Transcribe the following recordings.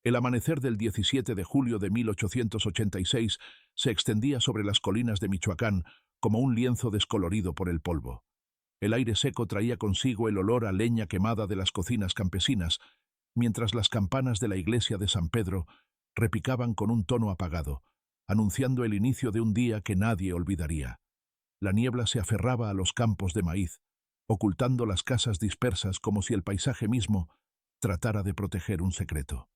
El amanecer del 17 de julio de 1886 se extendía sobre las colinas de Michoacán como un lienzo descolorido por el polvo. El aire seco traía consigo el olor a leña quemada de las cocinas campesinas, mientras las campanas de la iglesia de San Pedro repicaban con un tono apagado, anunciando el inicio de un día que nadie olvidaría. La niebla se aferraba a los campos de maíz, ocultando las casas dispersas como si el paisaje mismo tratara de proteger un secreto.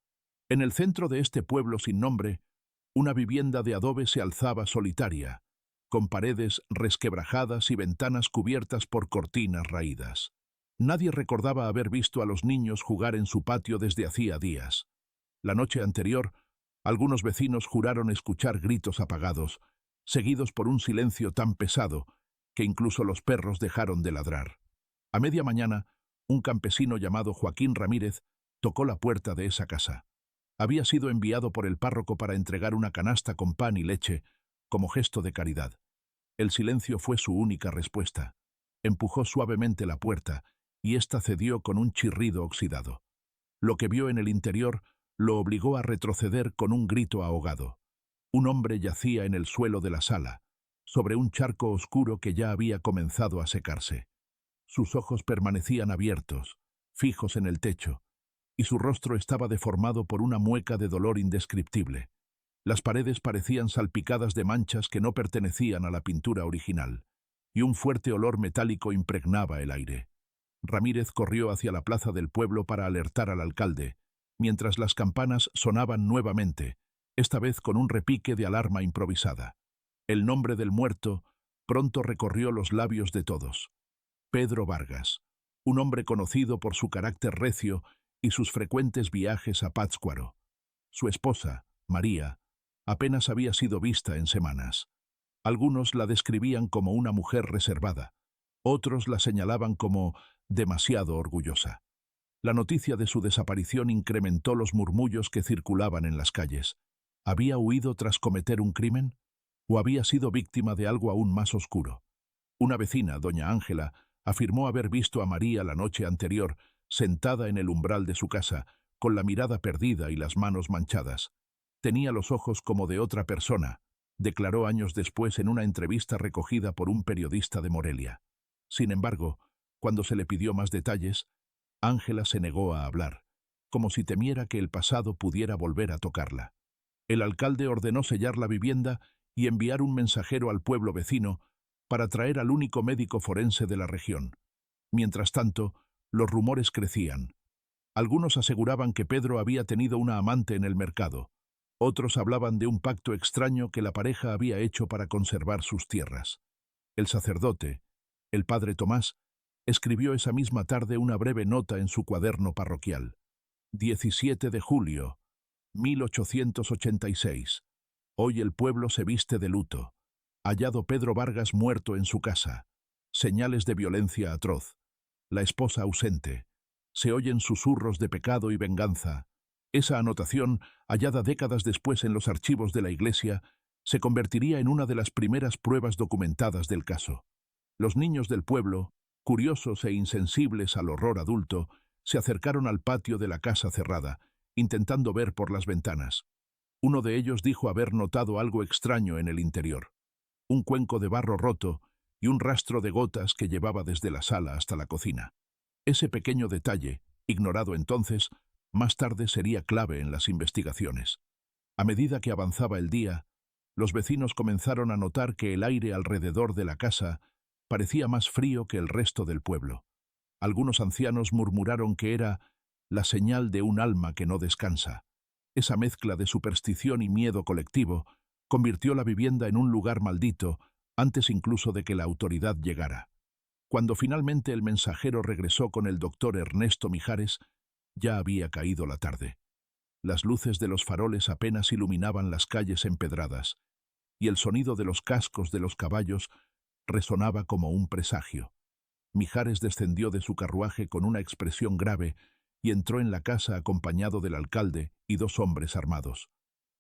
En el centro de este pueblo sin nombre, una vivienda de adobe se alzaba solitaria, con paredes resquebrajadas y ventanas cubiertas por cortinas raídas. Nadie recordaba haber visto a los niños jugar en su patio desde hacía días. La noche anterior, algunos vecinos juraron escuchar gritos apagados, seguidos por un silencio tan pesado que incluso los perros dejaron de ladrar. A media mañana, un campesino llamado Joaquín Ramírez tocó la puerta de esa casa. Había sido enviado por el párroco para entregar una canasta con pan y leche, como gesto de caridad. El silencio fue su única respuesta. Empujó suavemente la puerta, y ésta cedió con un chirrido oxidado. Lo que vio en el interior lo obligó a retroceder con un grito ahogado. Un hombre yacía en el suelo de la sala, sobre un charco oscuro que ya había comenzado a secarse. Sus ojos permanecían abiertos, fijos en el techo, y su rostro estaba deformado por una mueca de dolor indescriptible. Las paredes parecían salpicadas de manchas que no pertenecían a la pintura original, y un fuerte olor metálico impregnaba el aire. Ramírez corrió hacia la plaza del pueblo para alertar al alcalde, mientras las campanas sonaban nuevamente, esta vez con un repique de alarma improvisada. El nombre del muerto pronto recorrió los labios de todos. Pedro Vargas, un hombre conocido por su carácter recio y sus frecuentes viajes a Pátzcuaro. Su esposa, María, apenas había sido vista en semanas. Algunos la describían como una mujer reservada, otros la señalaban como demasiado orgullosa. La noticia de su desaparición incrementó los murmullos que circulaban en las calles. ¿Había huido tras cometer un crimen? ¿O había sido víctima de algo aún más oscuro? Una vecina, doña Ángela, afirmó haber visto a María la noche anterior, sentada en el umbral de su casa, con la mirada perdida y las manos manchadas. Tenía los ojos como de otra persona, declaró años después en una entrevista recogida por un periodista de Morelia. Sin embargo, cuando se le pidió más detalles, Ángela se negó a hablar, como si temiera que el pasado pudiera volver a tocarla. El alcalde ordenó sellar la vivienda y enviar un mensajero al pueblo vecino para traer al único médico forense de la región. Mientras tanto, los rumores crecían. Algunos aseguraban que Pedro había tenido una amante en el mercado. Otros hablaban de un pacto extraño que la pareja había hecho para conservar sus tierras. El sacerdote, el padre Tomás, escribió esa misma tarde una breve nota en su cuaderno parroquial. 17 de julio, 1886. Hoy el pueblo se viste de luto. Hallado Pedro Vargas muerto en su casa. Señales de violencia atroz. La esposa ausente. Se oyen susurros de pecado y venganza. Esa anotación, hallada décadas después en los archivos de la iglesia, se convertiría en una de las primeras pruebas documentadas del caso. Los niños del pueblo, curiosos e insensibles al horror adulto, se acercaron al patio de la casa cerrada, intentando ver por las ventanas. Uno de ellos dijo haber notado algo extraño en el interior. Un cuenco de barro roto y un rastro de gotas que llevaba desde la sala hasta la cocina. Ese pequeño detalle, ignorado entonces, más tarde sería clave en las investigaciones. A medida que avanzaba el día, los vecinos comenzaron a notar que el aire alrededor de la casa parecía más frío que el resto del pueblo. Algunos ancianos murmuraron que era la señal de un alma que no descansa. Esa mezcla de superstición y miedo colectivo convirtió la vivienda en un lugar maldito antes incluso de que la autoridad llegara. Cuando finalmente el mensajero regresó con el doctor Ernesto Mijares, ya había caído la tarde. Las luces de los faroles apenas iluminaban las calles empedradas, y el sonido de los cascos de los caballos resonaba como un presagio. Mijares descendió de su carruaje con una expresión grave y entró en la casa acompañado del alcalde y dos hombres armados.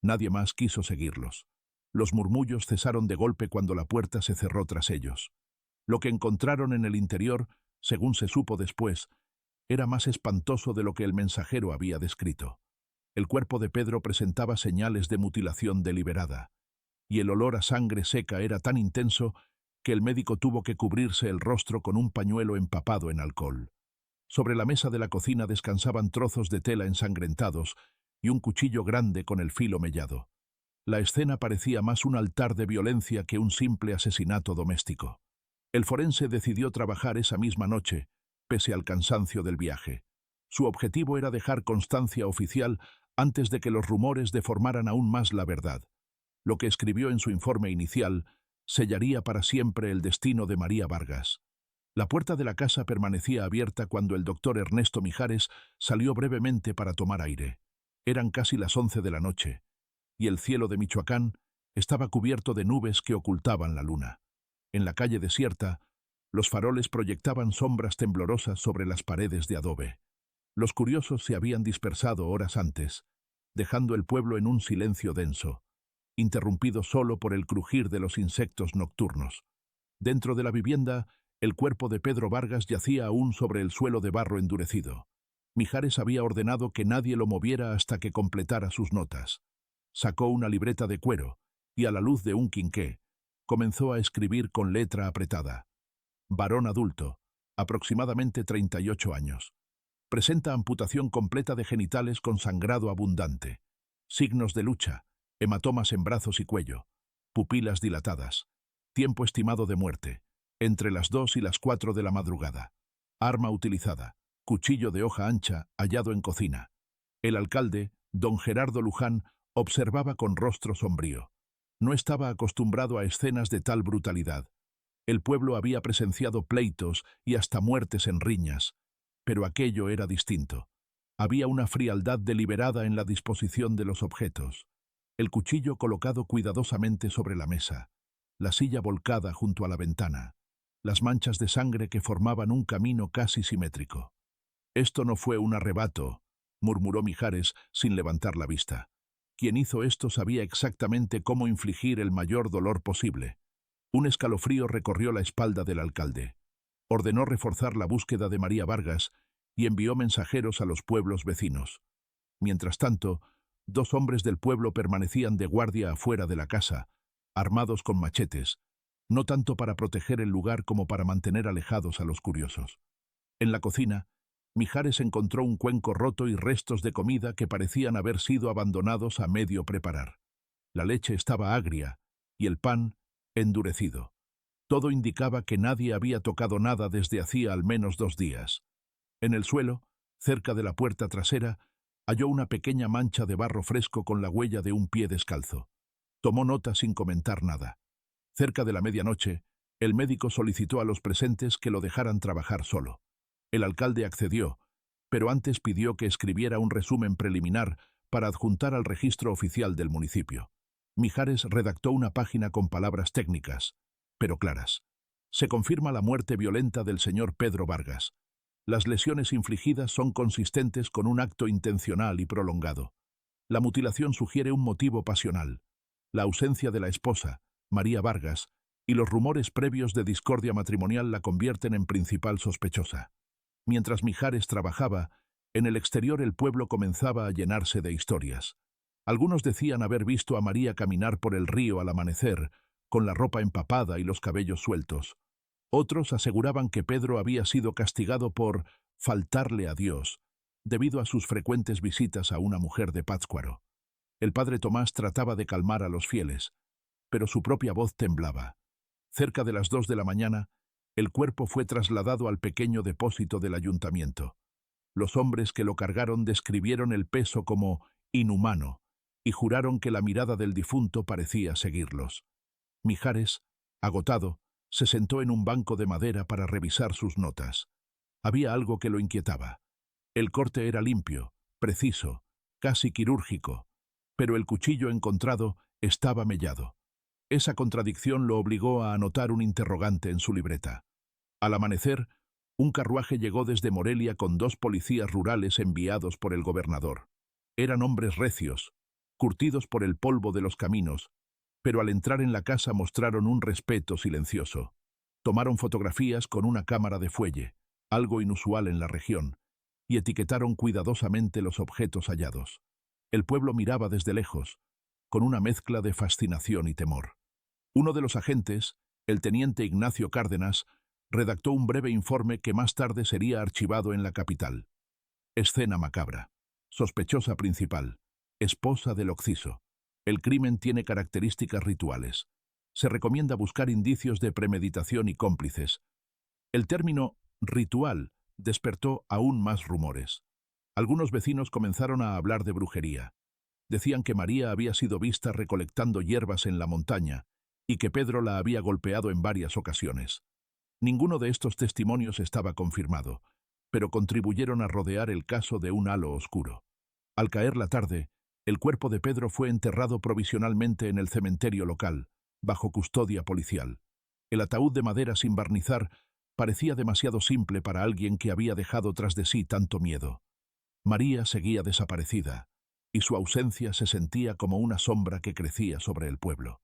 Nadie más quiso seguirlos. Los murmullos cesaron de golpe cuando la puerta se cerró tras ellos. Lo que encontraron en el interior, según se supo después, era más espantoso de lo que el mensajero había descrito. El cuerpo de Pedro presentaba señales de mutilación deliberada, y el olor a sangre seca era tan intenso que el médico tuvo que cubrirse el rostro con un pañuelo empapado en alcohol. Sobre la mesa de la cocina descansaban trozos de tela ensangrentados y un cuchillo grande con el filo mellado. La escena parecía más un altar de violencia que un simple asesinato doméstico. El forense decidió trabajar esa misma noche, pese al cansancio del viaje. Su objetivo era dejar constancia oficial antes de que los rumores deformaran aún más la verdad. Lo que escribió en su informe inicial sellaría para siempre el destino de María Vargas. La puerta de la casa permanecía abierta cuando el doctor Ernesto Mijares salió brevemente para tomar aire. Eran casi las 11 de la noche, y el cielo de Michoacán estaba cubierto de nubes que ocultaban la luna. En la calle desierta, los faroles proyectaban sombras temblorosas sobre las paredes de adobe. Los curiosos se habían dispersado horas antes, dejando el pueblo en un silencio denso, interrumpido solo por el crujir de los insectos nocturnos. Dentro de la vivienda, el cuerpo de Pedro Vargas yacía aún sobre el suelo de barro endurecido. Mijares había ordenado que nadie lo moviera hasta que completara sus notas. Sacó una libreta de cuero y, a la luz de un quinqué, comenzó a escribir con letra apretada. Varón adulto, aproximadamente 38 años. Presenta amputación completa de genitales con sangrado abundante. Signos de lucha, hematomas en brazos y cuello, pupilas dilatadas. Tiempo estimado de muerte, entre las 2 y las 4 de la madrugada. Arma utilizada, cuchillo de hoja ancha hallado en cocina. El alcalde, don Gerardo Luján, observaba con rostro sombrío. No estaba acostumbrado a escenas de tal brutalidad. El pueblo había presenciado pleitos y hasta muertes en riñas, pero aquello era distinto. Había una frialdad deliberada en la disposición de los objetos. El cuchillo colocado cuidadosamente sobre la mesa, la silla volcada junto a la ventana, las manchas de sangre que formaban un camino casi simétrico. Esto no fue un arrebato, murmuró Mijares sin levantar la vista. Quien hizo esto sabía exactamente cómo infligir el mayor dolor posible. Un escalofrío recorrió la espalda del alcalde. Ordenó reforzar la búsqueda de María Vargas y envió mensajeros a los pueblos vecinos. Mientras tanto, 2 hombres del pueblo permanecían de guardia afuera de la casa, armados con machetes, no tanto para proteger el lugar como para mantener alejados a los curiosos. En la cocina, Mijares encontró un cuenco roto y restos de comida que parecían haber sido abandonados a medio preparar. La leche estaba agria y el pan endurecido. Todo indicaba que nadie había tocado nada desde hacía al menos 2 días. En el suelo, cerca de la puerta trasera, halló una pequeña mancha de barro fresco con la huella de un pie descalzo. Tomó nota sin comentar nada. Cerca de la medianoche, el médico solicitó a los presentes que lo dejaran trabajar solo. El alcalde accedió, pero antes pidió que escribiera un resumen preliminar para adjuntar al registro oficial del municipio. Mijares redactó una página con palabras técnicas, pero claras. Se confirma la muerte violenta del señor Pedro Vargas. Las lesiones infligidas son consistentes con un acto intencional y prolongado. La mutilación sugiere un motivo pasional. La ausencia de la esposa, María Vargas, y los rumores previos de discordia matrimonial la convierten en principal sospechosa. Mientras Mijares trabajaba, en el exterior el pueblo comenzaba a llenarse de historias. Algunos decían haber visto a María caminar por el río al amanecer, con la ropa empapada y los cabellos sueltos. Otros aseguraban que Pedro había sido castigado por faltarle a Dios, debido a sus frecuentes visitas a una mujer de Pátzcuaro. El padre Tomás trataba de calmar a los fieles, pero su propia voz temblaba. Cerca de las 2 de la mañana, el cuerpo fue trasladado al pequeño depósito del ayuntamiento. Los hombres que lo cargaron describieron el peso como inhumano y juraron que la mirada del difunto parecía seguirlos. Mijares, agotado, se sentó en un banco de madera para revisar sus notas. Había algo que lo inquietaba. El corte era limpio, preciso, casi quirúrgico, pero el cuchillo encontrado estaba mellado. Esa contradicción lo obligó a anotar un interrogante en su libreta. Al amanecer, un carruaje llegó desde Morelia con 2 policías rurales enviados por el gobernador. Eran hombres recios, curtidos por el polvo de los caminos, pero al entrar en la casa mostraron un respeto silencioso. Tomaron fotografías con una cámara de fuelle, algo inusual en la región, y etiquetaron cuidadosamente los objetos hallados. El pueblo miraba desde lejos, con una mezcla de fascinación y temor. Uno de los agentes, el teniente Ignacio Cárdenas, redactó un breve informe que más tarde sería archivado en la capital. Escena macabra. Sospechosa principal. Esposa del occiso. El crimen tiene características rituales. Se recomienda buscar indicios de premeditación y cómplices. El término ritual despertó aún más rumores. Algunos vecinos comenzaron a hablar de brujería. Decían que María había sido vista recolectando hierbas en la montaña y que Pedro la había golpeado en varias ocasiones. Ninguno de estos testimonios estaba confirmado, pero contribuyeron a rodear el caso de un halo oscuro. Al caer la tarde, el cuerpo de Pedro fue enterrado provisionalmente en el cementerio local, bajo custodia policial. El ataúd de madera sin barnizar parecía demasiado simple para alguien que había dejado tras de sí tanto miedo. María seguía desaparecida, y su ausencia se sentía como una sombra que crecía sobre el pueblo.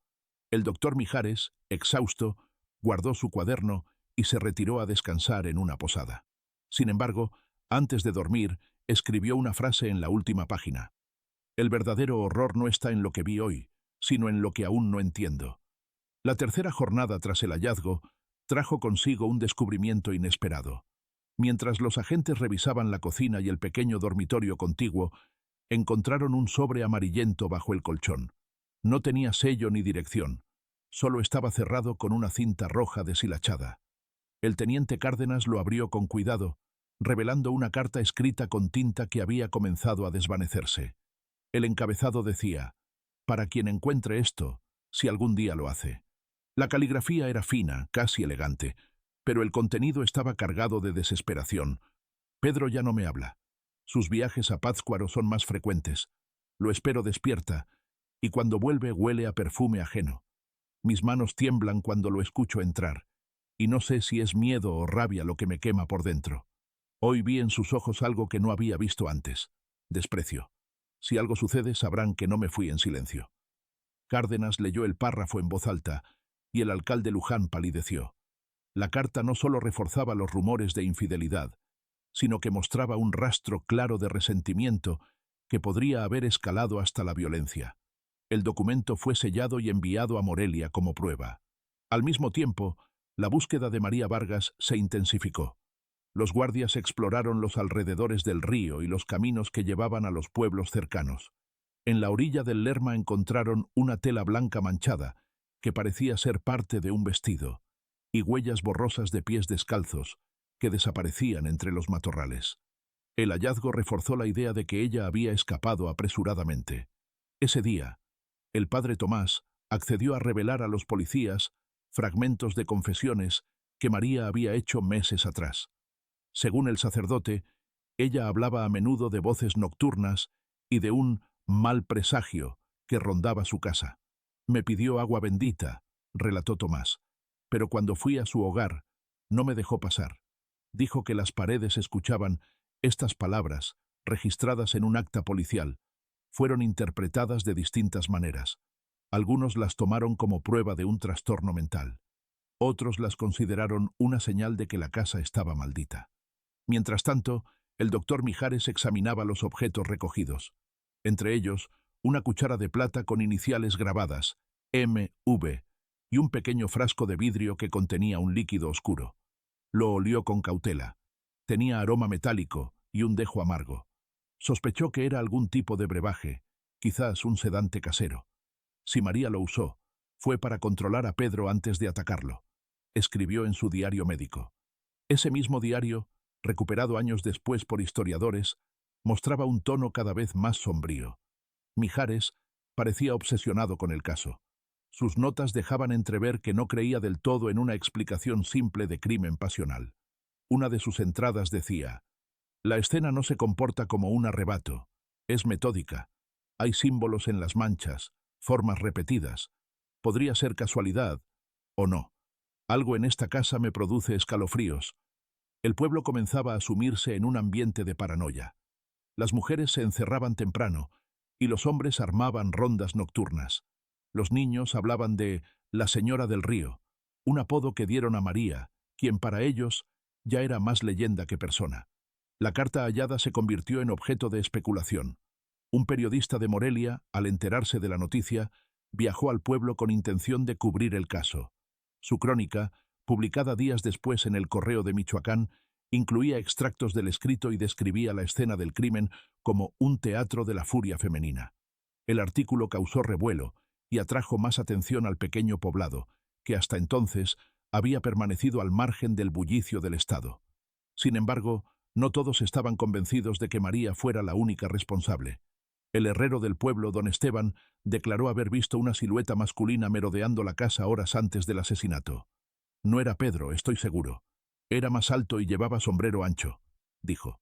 El doctor Mijares, exhausto, guardó su cuaderno y se retiró a descansar en una posada. Sin embargo, antes de dormir, escribió una frase en la última página. El verdadero horror no está en lo que vi hoy, sino en lo que aún no entiendo. La tercera jornada tras el hallazgo trajo consigo un descubrimiento inesperado. Mientras los agentes revisaban la cocina y el pequeño dormitorio contiguo, encontraron un sobre amarillento bajo el colchón. No tenía sello ni dirección, solo estaba cerrado con una cinta roja deshilachada. El teniente Cárdenas lo abrió con cuidado, revelando una carta escrita con tinta que había comenzado a desvanecerse. El encabezado decía: «Para quien encuentre esto, si algún día lo hace». La caligrafía era fina, casi elegante, pero el contenido estaba cargado de desesperación. «Pedro ya no me habla. Sus viajes a Pátzcuaro son más frecuentes. Lo espero despierta, y cuando vuelve huele a perfume ajeno. Mis manos tiemblan cuando lo escucho entrar, y no sé si es miedo o rabia lo que me quema por dentro. Hoy vi en sus ojos algo que no había visto antes: desprecio. Si algo sucede, sabrán que no me fui en silencio». Cárdenas leyó el párrafo en voz alta, y el alcalde Luján palideció. La carta no solo reforzaba los rumores de infidelidad, sino que mostraba un rastro claro de resentimiento que podría haber escalado hasta la violencia. El documento fue sellado y enviado a Morelia como prueba. Al mismo tiempo, la búsqueda de María Vargas se intensificó. Los guardias exploraron los alrededores del río y los caminos que llevaban a los pueblos cercanos. En la orilla del Lerma encontraron una tela blanca manchada, que parecía ser parte de un vestido, y huellas borrosas de pies descalzos, que desaparecían entre los matorrales. El hallazgo reforzó la idea de que ella había escapado apresuradamente. Ese día, el padre Tomás accedió a revelar a los policías fragmentos de confesiones que María había hecho meses atrás. Según el sacerdote, ella hablaba a menudo de voces nocturnas y de un mal presagio que rondaba su casa. «Me pidió agua bendita», relató Tomás, «pero cuando fui a su hogar, no me dejó pasar. Dijo que las paredes escuchaban estas palabras, registradas en un acta policial. Fueron interpretadas de distintas maneras. Algunos las tomaron como prueba de un trastorno mental. Otros las consideraron una señal de que la casa estaba maldita». Mientras tanto, el doctor Mijares examinaba los objetos recogidos. Entre ellos, una cuchara de plata con iniciales grabadas, M.V., y un pequeño frasco de vidrio que contenía un líquido oscuro. Lo olió con cautela. Tenía aroma metálico y un dejo amargo. Sospechó que era algún tipo de brebaje, quizás un sedante casero. Si María lo usó, fue para controlar a Pedro antes de atacarlo. Escribió en su diario médico. Ese mismo diario, recuperado años después por historiadores, mostraba un tono cada vez más sombrío. Mijares parecía obsesionado con el caso. Sus notas dejaban entrever que no creía del todo en una explicación simple de crimen pasional. Una de sus entradas decía: «La escena no se comporta como un arrebato, es metódica. Hay símbolos en las manchas, formas repetidas. Podría ser casualidad, o no. Algo en esta casa me produce escalofríos». El pueblo comenzaba a sumirse en un ambiente de paranoia. Las mujeres se encerraban temprano, y los hombres armaban rondas nocturnas. Los niños hablaban de «la señora del río», un apodo que dieron a María, quien para ellos ya era más leyenda que persona. La carta hallada se convirtió en objeto de especulación. Un periodista de Morelia, al enterarse de la noticia, viajó al pueblo con intención de cubrir el caso. Su crónica, publicada días después en el Correo de Michoacán, incluía extractos del escrito y describía la escena del crimen como un teatro de la furia femenina. El artículo causó revuelo y atrajo más atención al pequeño poblado, que hasta entonces había permanecido al margen del bullicio del Estado. Sin embargo, no todos estaban convencidos de que María fuera la única responsable. El herrero del pueblo, don Esteban, declaró haber visto una silueta masculina merodeando la casa horas antes del asesinato. No era Pedro, estoy seguro. Era más alto y llevaba sombrero ancho, dijo.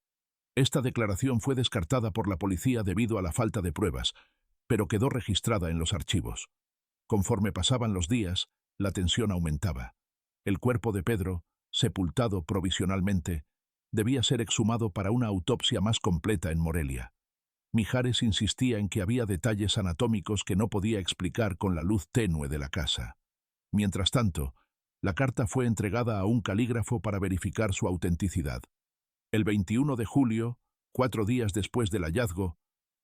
Esta declaración fue descartada por la policía debido a la falta de pruebas, pero quedó registrada en los archivos. Conforme pasaban los días, la tensión aumentaba. El cuerpo de Pedro, sepultado provisionalmente, debía ser exhumado para una autopsia más completa en Morelia. Mijares insistía en que había detalles anatómicos que no podía explicar con la luz tenue de la casa. Mientras tanto, la carta fue entregada a un calígrafo para verificar su autenticidad. El 21 de julio, 4 días después del hallazgo,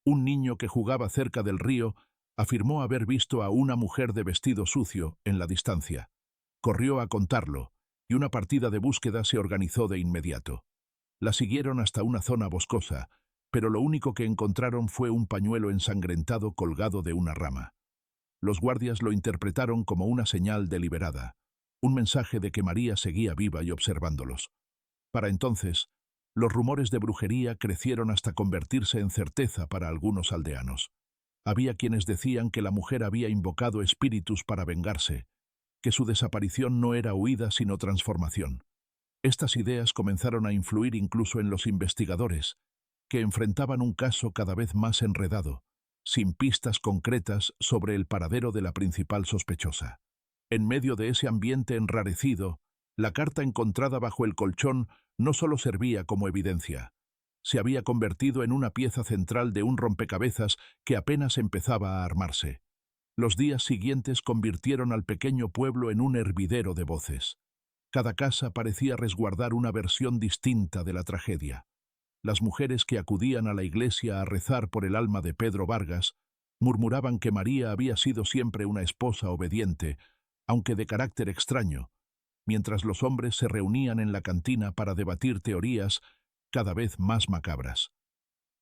un niño que jugaba cerca del río afirmó haber visto a una mujer de vestido sucio en la distancia. Corrió a contarlo, y una partida de búsqueda se organizó de inmediato. La siguieron hasta una zona boscosa, pero lo único que encontraron fue un pañuelo ensangrentado colgado de una rama. Los guardias lo interpretaron como una señal deliberada, un mensaje de que María seguía viva y observándolos. Para entonces, los rumores de brujería crecieron hasta convertirse en certeza para algunos aldeanos. Había quienes decían que la mujer había invocado espíritus para vengarse, que su desaparición no era huida sino transformación. Estas ideas comenzaron a influir incluso en los investigadores, que enfrentaban un caso cada vez más enredado, sin pistas concretas sobre el paradero de la principal sospechosa. En medio de ese ambiente enrarecido, la carta encontrada bajo el colchón no solo servía como evidencia, se había convertido en una pieza central de un rompecabezas que apenas empezaba a armarse. Los días siguientes convirtieron al pequeño pueblo en un hervidero de voces. Cada casa parecía resguardar una versión distinta de la tragedia. Las mujeres que acudían a la iglesia a rezar por el alma de Pedro Vargas murmuraban que María había sido siempre una esposa obediente, aunque de carácter extraño, mientras los hombres se reunían en la cantina para debatir teorías cada vez más macabras.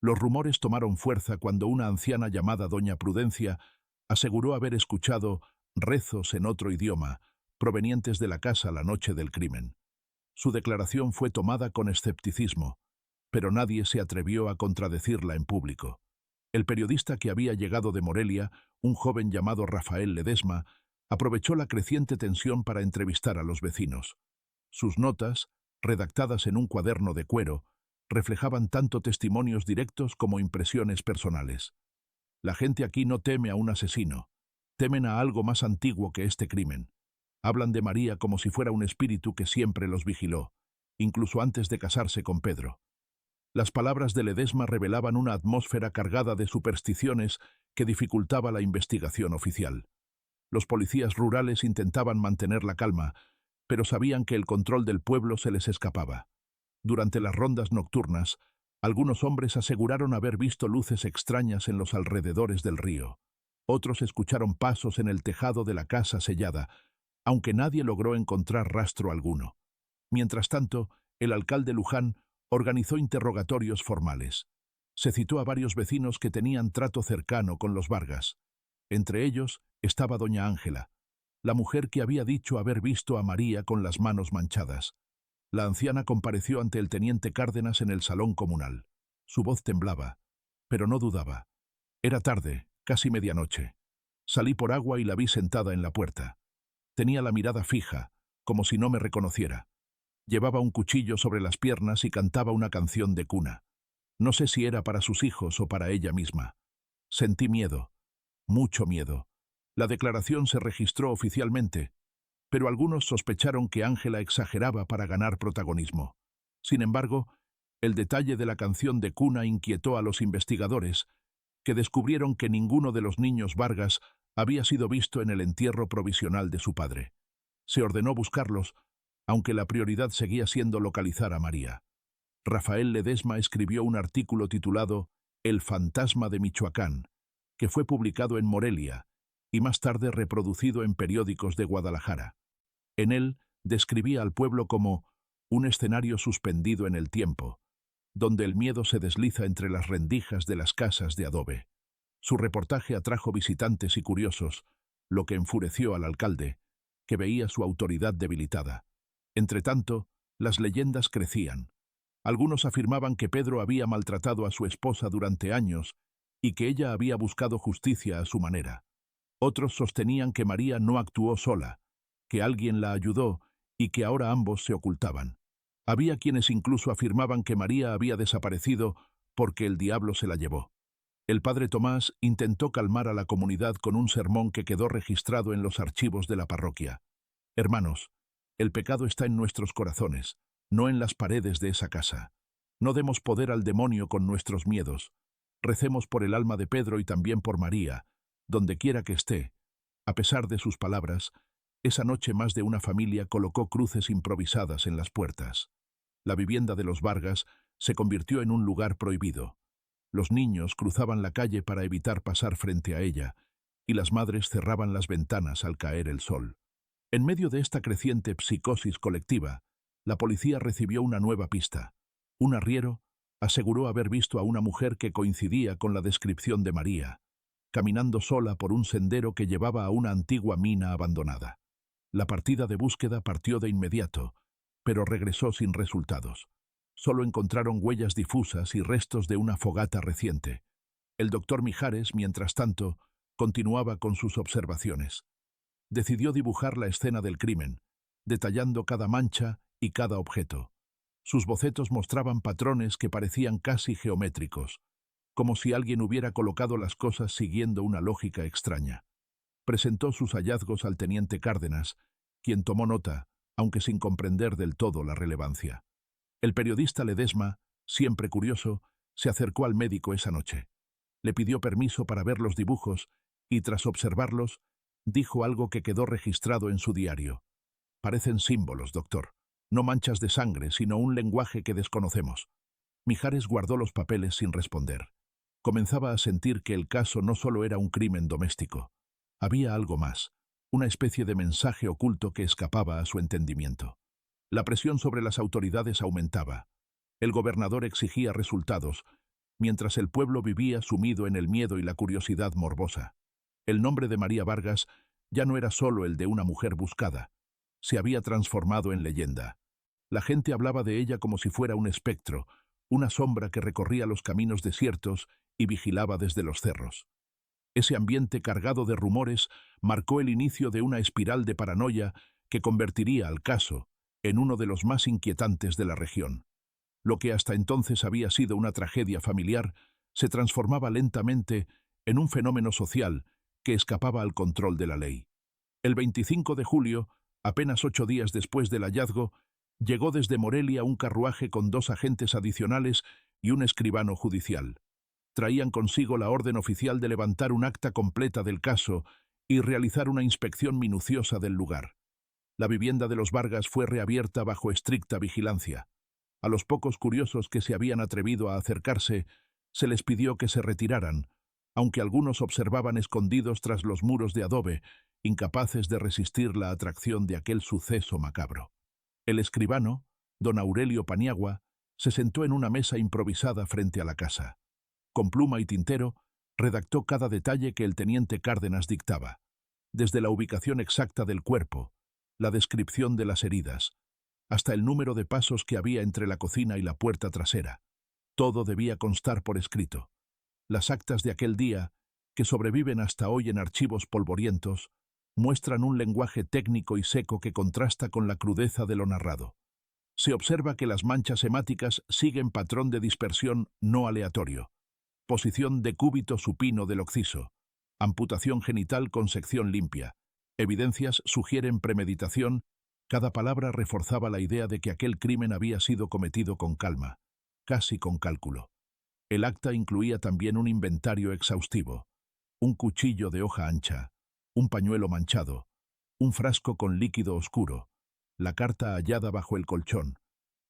Los rumores tomaron fuerza cuando una anciana llamada doña Prudencia aseguró haber escuchado rezos en otro idioma, provenientes de la casa la noche del crimen. Su declaración fue tomada con escepticismo, pero nadie se atrevió a contradecirla en público. El periodista que había llegado de Morelia, un joven llamado Rafael Ledesma, aprovechó la creciente tensión para entrevistar a los vecinos. Sus notas, redactadas en un cuaderno de cuero, reflejaban tanto testimonios directos como impresiones personales. La gente aquí no teme a un asesino, temen a algo más antiguo que este crimen. Hablan de María como si fuera un espíritu que siempre los vigiló, incluso antes de casarse con Pedro. Las palabras de Ledesma revelaban una atmósfera cargada de supersticiones que dificultaba la investigación oficial. Los policías rurales intentaban mantener la calma, pero sabían que el control del pueblo se les escapaba. Durante las rondas nocturnas, algunos hombres aseguraron haber visto luces extrañas en los alrededores del río. Otros escucharon pasos en el tejado de la casa sellada, aunque nadie logró encontrar rastro alguno. Mientras tanto, el alcalde Luján organizó interrogatorios formales. Se citó a varios vecinos que tenían trato cercano con los Vargas. Entre ellos estaba doña Ángela, la mujer que había dicho haber visto a María con las manos manchadas. La anciana compareció ante el teniente Cárdenas en el salón comunal. Su voz temblaba, pero no dudaba. Era tarde, casi medianoche. Salí por agua y la vi sentada en la puerta. Tenía la mirada fija, como si no me reconociera. Llevaba un cuchillo sobre las piernas y cantaba una canción de cuna. No sé si era para sus hijos o para ella misma. Sentí miedo, mucho miedo. La declaración se registró oficialmente, pero algunos sospecharon que Ángela exageraba para ganar protagonismo. Sin embargo, el detalle de la canción de cuna inquietó a los investigadores, que descubrieron que ninguno de los niños Vargas había sido visto en el entierro provisional de su padre. Se ordenó buscarlos, aunque la prioridad seguía siendo localizar a María. Rafael Ledesma escribió un artículo titulado El fantasma de Michoacán, que fue publicado en Morelia y más tarde reproducido en periódicos de Guadalajara. En él describía al pueblo como un escenario suspendido en el tiempo, donde el miedo se desliza entre las rendijas de las casas de adobe. Su reportaje atrajo visitantes y curiosos, lo que enfureció al alcalde, que veía su autoridad debilitada. Entretanto, las leyendas crecían. Algunos afirmaban que Pedro había maltratado a su esposa durante años y que ella había buscado justicia a su manera. Otros sostenían que María no actuó sola, que alguien la ayudó y que ahora ambos se ocultaban. Había quienes incluso afirmaban que María había desaparecido porque el diablo se la llevó. El padre Tomás intentó calmar a la comunidad con un sermón que quedó registrado en los archivos de la parroquia. Hermanos, el pecado está en nuestros corazones, no en las paredes de esa casa. No demos poder al demonio con nuestros miedos. Recemos por el alma de Pedro y también por María, donde quiera que esté. A pesar de sus palabras, esa noche más de una familia colocó cruces improvisadas en las puertas. La vivienda de los Vargas se convirtió en un lugar prohibido. Los niños cruzaban la calle para evitar pasar frente a ella, y las madres cerraban las ventanas al caer el sol. En medio de esta creciente psicosis colectiva, la policía recibió una nueva pista. Un arriero aseguró haber visto a una mujer que coincidía con la descripción de María, caminando sola por un sendero que llevaba a una antigua mina abandonada. La partida de búsqueda partió de inmediato, pero regresó sin resultados. Solo encontraron huellas difusas y restos de una fogata reciente. El doctor Mijares, mientras tanto, continuaba con sus observaciones. Decidió dibujar la escena del crimen, detallando cada mancha y cada objeto. Sus bocetos mostraban patrones que parecían casi geométricos, como si alguien hubiera colocado las cosas siguiendo una lógica extraña. Presentó sus hallazgos al teniente Cárdenas, quien tomó nota, aunque sin comprender del todo la relevancia. El periodista Ledesma, siempre curioso, se acercó al médico esa noche. Le pidió permiso para ver los dibujos y, tras observarlos, dijo algo que quedó registrado en su diario. Parecen símbolos, doctor. No manchas de sangre, sino un lenguaje que desconocemos. Mijares guardó los papeles sin responder. Comenzaba a sentir que el caso no solo era un crimen doméstico. Había algo más, una especie de mensaje oculto que escapaba a su entendimiento. La presión sobre las autoridades aumentaba. El gobernador exigía resultados, mientras el pueblo vivía sumido en el miedo y la curiosidad morbosa. El nombre de María Vargas ya no era solo el de una mujer buscada. Se había transformado en leyenda. La gente hablaba de ella como si fuera un espectro, una sombra que recorría los caminos desiertos y vigilaba desde los cerros. Ese ambiente cargado de rumores marcó el inicio de una espiral de paranoia que convertiría al caso en uno de los más inquietantes de la región. Lo que hasta entonces había sido una tragedia familiar se transformaba lentamente en un fenómeno social que escapaba al control de la ley. El 25 de julio, apenas 8 días después del hallazgo, llegó desde Morelia un carruaje con 2 agentes adicionales y un escribano judicial. Traían consigo la orden oficial de levantar un acta completa del caso y realizar una inspección minuciosa del lugar. La vivienda de los Vargas fue reabierta bajo estricta vigilancia. A los pocos curiosos que se habían atrevido a acercarse, se les pidió que se retiraran, aunque algunos observaban escondidos tras los muros de adobe, incapaces de resistir la atracción de aquel suceso macabro. El escribano, don Aurelio Paniagua, se sentó en una mesa improvisada frente a la casa. Con pluma y tintero, redactó cada detalle que el teniente Cárdenas dictaba, desde la ubicación exacta del cuerpo, la descripción de las heridas, hasta el número de pasos que había entre la cocina y la puerta trasera. Todo debía constar por escrito. Las actas de aquel día, que sobreviven hasta hoy en archivos polvorientos, muestran un lenguaje técnico y seco que contrasta con la crudeza de lo narrado. Se observa que las manchas hemáticas siguen patrón de dispersión no aleatorio. Posición decúbito supino del occiso. Amputación genital con sección limpia. Evidencias sugieren premeditación. Cada palabra reforzaba la idea de que aquel crimen había sido cometido con calma, casi con cálculo. El acta incluía también un inventario exhaustivo. Un cuchillo de hoja ancha, un pañuelo manchado, un frasco con líquido oscuro, la carta hallada bajo el colchón,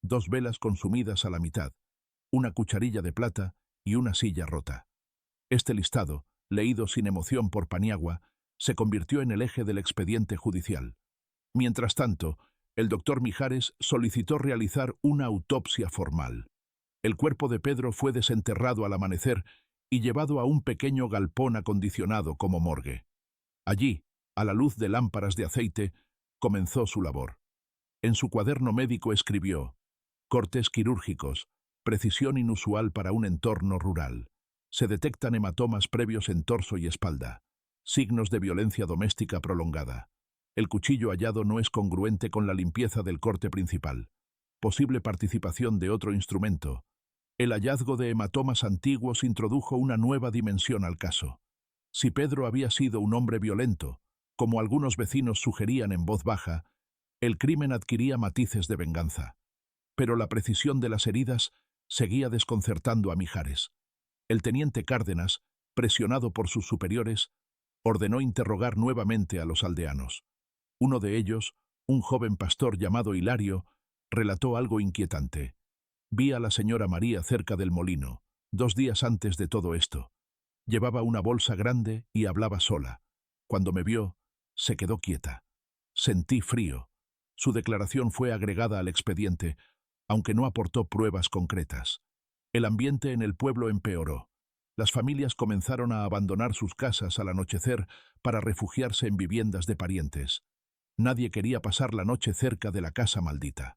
2 velas consumidas a la mitad, una cucharilla de plata y una silla rota. Este listado, leído sin emoción por Paniagua, se convirtió en el eje del expediente judicial. Mientras tanto, el doctor Mijares solicitó realizar una autopsia formal. El cuerpo de Pedro fue desenterrado al amanecer y llevado a un pequeño galpón acondicionado como morgue. Allí, a la luz de lámparas de aceite, comenzó su labor. En su cuaderno médico escribió: cortes quirúrgicos, precisión inusual para un entorno rural. Se detectan hematomas previos en torso y espalda. Signos de violencia doméstica prolongada. El cuchillo hallado no es congruente con la limpieza del corte principal. Posible participación de otro instrumento. El hallazgo de hematomas antiguos introdujo una nueva dimensión al caso. Si Pedro había sido un hombre violento, como algunos vecinos sugerían en voz baja, el crimen adquiría matices de venganza. Pero la precisión de las heridas seguía desconcertando a Mijares. El teniente Cárdenas, presionado por sus superiores, ordenó interrogar nuevamente a los aldeanos. Uno de ellos, un joven pastor llamado Hilario, relató algo inquietante. Vi a la señora María cerca del molino, 2 días antes de todo esto. Llevaba una bolsa grande y hablaba sola. Cuando me vio, se quedó quieta. Sentí frío. Su declaración fue agregada al expediente, aunque no aportó pruebas concretas. El ambiente en el pueblo empeoró. Las familias comenzaron a abandonar sus casas al anochecer para refugiarse en viviendas de parientes. Nadie quería pasar la noche cerca de la casa maldita.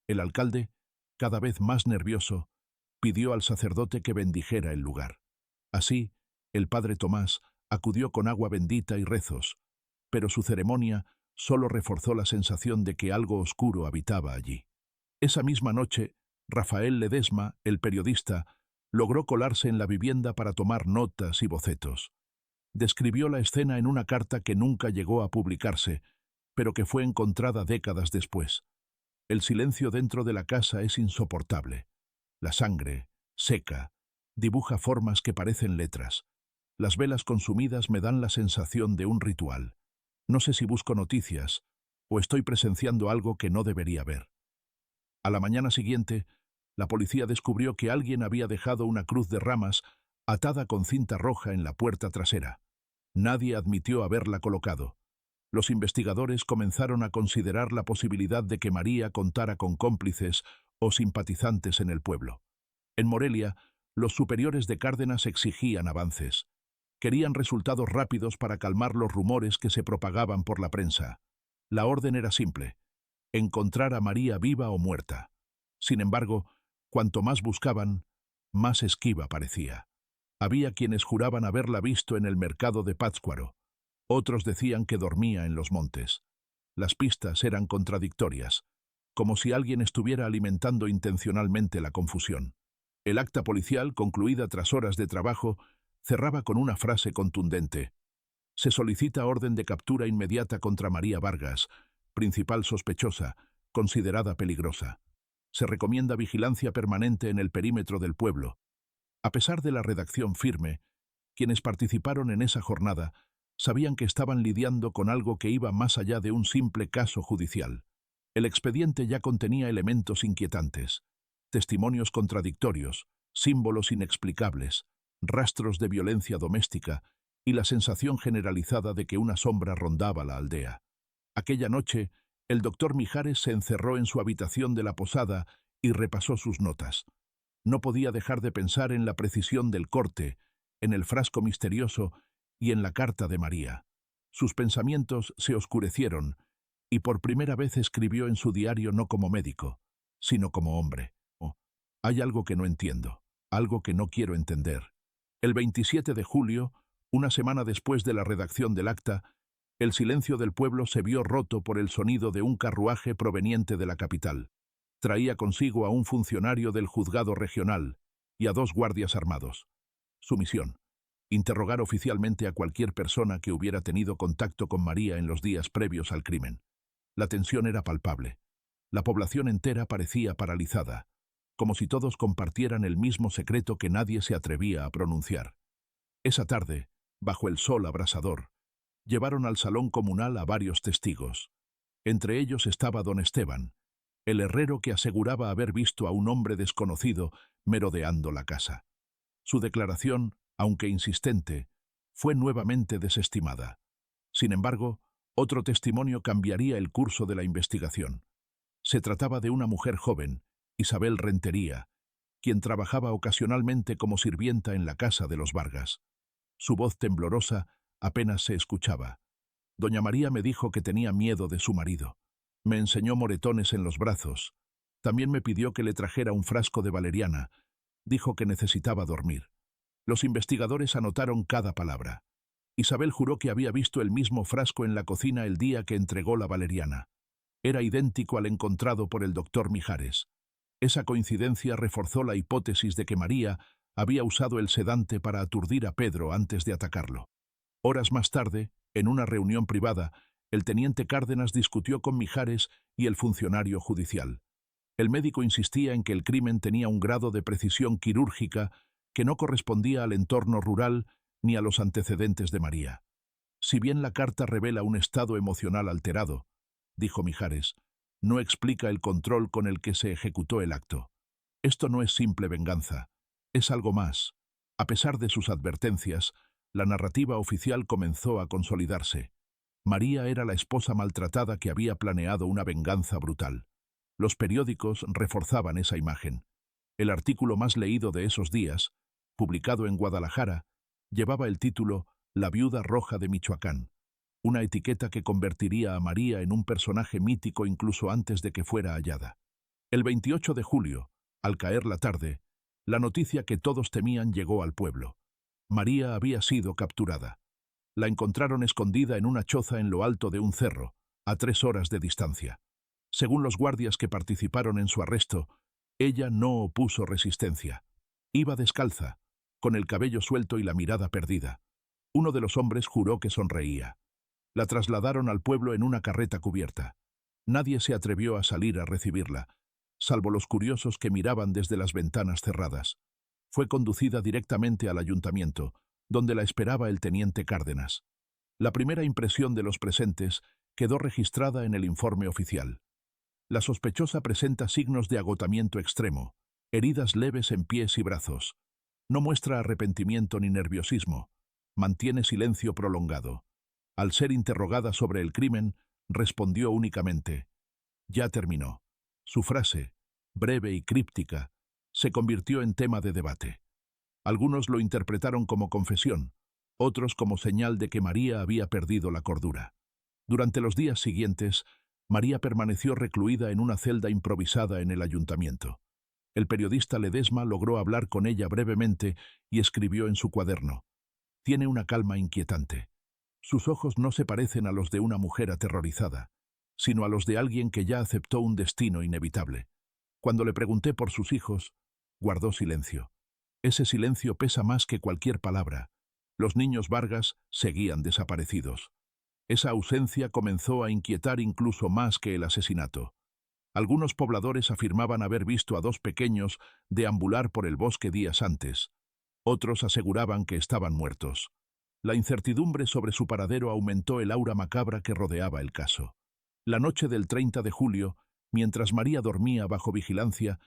El alcalde, cada vez más nervioso, pidió al sacerdote que bendijera el lugar. Así, el padre Tomás acudió con agua bendita y rezos, pero su ceremonia solo reforzó la sensación de que algo oscuro habitaba allí. Esa misma noche, Rafael Ledesma, el periodista, logró colarse en la vivienda para tomar notas y bocetos. Describió la escena en una carta que nunca llegó a publicarse, pero que fue encontrada décadas después. El silencio dentro de la casa es insoportable. La sangre, seca, dibuja formas que parecen letras. Las velas consumidas me dan la sensación de un ritual. No sé si busco noticias o estoy presenciando algo que no debería ver. A la mañana siguiente, la policía descubrió que alguien había dejado una cruz de ramas atada con cinta roja en la puerta trasera. Nadie admitió haberla colocado. Los investigadores comenzaron a considerar la posibilidad de que María contara con cómplices o simpatizantes en el pueblo. En Morelia, los superiores de Cárdenas exigían avances. Querían resultados rápidos para calmar los rumores que se propagaban por la prensa. La orden era simple: encontrar a María viva o muerta. Sin embargo, cuanto más buscaban, más esquiva parecía. Había quienes juraban haberla visto en el mercado de Pátzcuaro. Otros decían que dormía en los montes. Las pistas eran contradictorias, como si alguien estuviera alimentando intencionalmente la confusión. El acta policial, concluida tras horas de trabajo, cerraba con una frase contundente: se solicita orden de captura inmediata contra María Vargas, principal sospechosa, considerada peligrosa. Se recomienda vigilancia permanente en el perímetro del pueblo. A pesar de la redacción firme, quienes participaron en esa jornada sabían que estaban lidiando con algo que iba más allá de un simple caso judicial. El expediente ya contenía elementos inquietantes: testimonios contradictorios, símbolos inexplicables, rastros de violencia doméstica y la sensación generalizada de que una sombra rondaba la aldea. Aquella noche, el doctor Mijares se encerró en su habitación de la posada y repasó sus notas. No podía dejar de pensar en la precisión del corte, en el frasco misterioso y en la carta de María. Sus pensamientos se oscurecieron y por primera vez escribió en su diario no como médico, sino como hombre. Oh, hay algo que no entiendo, algo que no quiero entender. El 27 de julio, una semana después de la redacción del acta, el silencio del pueblo se vio roto por el sonido de un carruaje proveniente de la capital. Traía consigo a un funcionario del juzgado regional y a 2 guardias armados. Su misión: interrogar oficialmente a cualquier persona que hubiera tenido contacto con María en los días previos al crimen. La tensión era palpable. La población entera parecía paralizada, como si todos compartieran el mismo secreto que nadie se atrevía a pronunciar. Esa tarde, bajo el sol abrasador, llevaron al salón comunal a varios testigos. Entre ellos estaba don Esteban, el herrero que aseguraba haber visto a un hombre desconocido merodeando la casa. Su declaración, aunque insistente, fue nuevamente desestimada. Sin embargo, otro testimonio cambiaría el curso de la investigación. Se trataba de una mujer joven, Isabel Rentería, quien trabajaba ocasionalmente como sirvienta en la casa de los Vargas. Su voz temblorosa apenas se escuchaba. Doña María me dijo que tenía miedo de su marido. Me enseñó moretones en los brazos. También me pidió que le trajera un frasco de valeriana. Dijo que necesitaba dormir. Los investigadores anotaron cada palabra. Isabel juró que había visto el mismo frasco en la cocina el día que entregó la valeriana. Era idéntico al encontrado por el doctor Mijares. Esa coincidencia reforzó la hipótesis de que María había usado el sedante para aturdir a Pedro antes de atacarlo. Horas más tarde, en una reunión privada, el teniente Cárdenas discutió con Mijares y el funcionario judicial. El médico insistía en que el crimen tenía un grado de precisión quirúrgica que no correspondía al entorno rural ni a los antecedentes de María. Si bien la carta revela un estado emocional alterado, dijo Mijares, no explica el control con el que se ejecutó el acto. Esto no es simple venganza, es algo más. A pesar de sus advertencias, la narrativa oficial comenzó a consolidarse. María era la esposa maltratada que había planeado una venganza brutal. Los periódicos reforzaban esa imagen. El artículo más leído de esos días, publicado en Guadalajara, llevaba el título La viuda roja de Michoacán, una etiqueta que convertiría a María en un personaje mítico incluso antes de que fuera hallada. El 28 de julio, al caer la tarde, la noticia que todos temían llegó al pueblo. María había sido capturada. La encontraron escondida en una choza en lo alto de un cerro, a 3 horas de distancia. Según los guardias que participaron en su arresto, ella no opuso resistencia. Iba descalza, con el cabello suelto y la mirada perdida. Uno de los hombres juró que sonreía. La trasladaron al pueblo en una carreta cubierta. Nadie se atrevió a salir a recibirla, salvo los curiosos que miraban desde las ventanas cerradas. Fue conducida directamente al ayuntamiento, donde la esperaba el teniente Cárdenas. La primera impresión de los presentes quedó registrada en el informe oficial. La sospechosa presenta signos de agotamiento extremo, heridas leves en pies y brazos. No muestra arrepentimiento ni nerviosismo. Mantiene silencio prolongado. Al ser interrogada sobre el crimen, respondió únicamente: «Ya terminó». Su frase, breve y críptica, se convirtió en tema de debate. Algunos lo interpretaron como confesión, otros como señal de que María había perdido la cordura. Durante los días siguientes, María permaneció recluida en una celda improvisada en el ayuntamiento. El periodista Ledesma logró hablar con ella brevemente y escribió en su cuaderno: «Tiene una calma inquietante. Sus ojos no se parecen a los de una mujer aterrorizada, sino a los de alguien que ya aceptó un destino inevitable. Cuando le pregunté por sus hijos, guardó silencio. Ese silencio pesa más que cualquier palabra. Los niños Vargas seguían desaparecidos. Esa ausencia comenzó a inquietar incluso más que el asesinato. Algunos pobladores afirmaban haber visto a 2 pequeños deambular por el bosque días antes. Otros aseguraban que estaban muertos. La incertidumbre sobre su paradero aumentó el aura macabra que rodeaba el caso. La noche del 30 de julio, mientras María dormía bajo vigilancia,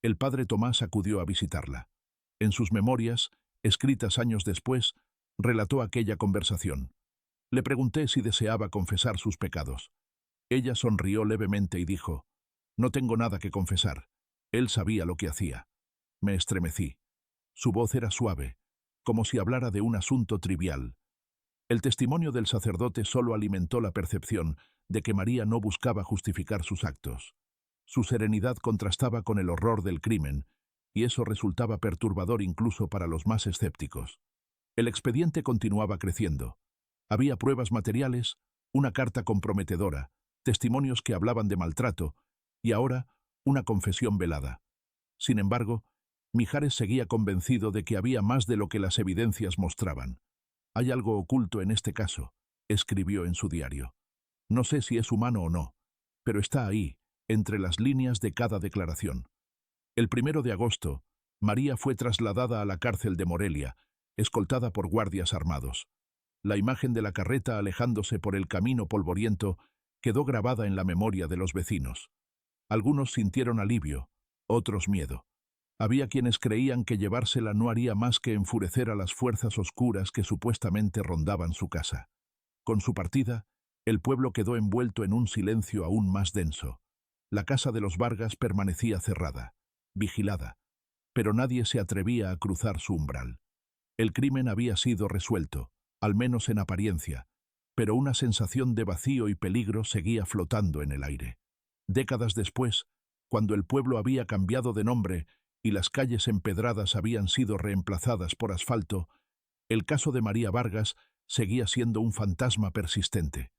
el padre Tomás acudió a visitarla. En sus memorias, escritas años después, relató aquella conversación. Le pregunté si deseaba confesar sus pecados. Ella sonrió levemente y dijo: «No tengo nada que confesar. Él sabía lo que hacía». Me estremecí. Su voz era suave, como si hablara de un asunto trivial. El testimonio del sacerdote solo alimentó la percepción de que María no buscaba justificar sus actos. Su serenidad contrastaba con el horror del crimen, y eso resultaba perturbador incluso para los más escépticos. El expediente continuaba creciendo. Había pruebas materiales, una carta comprometedora, testimonios que hablaban de maltrato, y ahora una confesión velada. Sin embargo, Mijares seguía convencido de que había más de lo que las evidencias mostraban. «Hay algo oculto en este caso», escribió en su diario. «No sé si es humano o no, pero está ahí, entre las líneas de cada declaración». El 1 de agosto, María fue trasladada a la cárcel de Morelia, escoltada por guardias armados. La imagen de la carreta alejándose por el camino polvoriento quedó grabada en la memoria de los vecinos. Algunos sintieron alivio, otros miedo. Había quienes creían que llevársela no haría más que enfurecer a las fuerzas oscuras que supuestamente rondaban su casa. Con su partida, el pueblo quedó envuelto en un silencio aún más denso. La casa de los Vargas permanecía cerrada, vigilada, pero nadie se atrevía a cruzar su umbral. El crimen había sido resuelto, al menos en apariencia, pero una sensación de vacío y peligro seguía flotando en el aire. Décadas después, cuando el pueblo había cambiado de nombre y las calles empedradas habían sido reemplazadas por asfalto, el caso de María Vargas seguía siendo un fantasma persistente.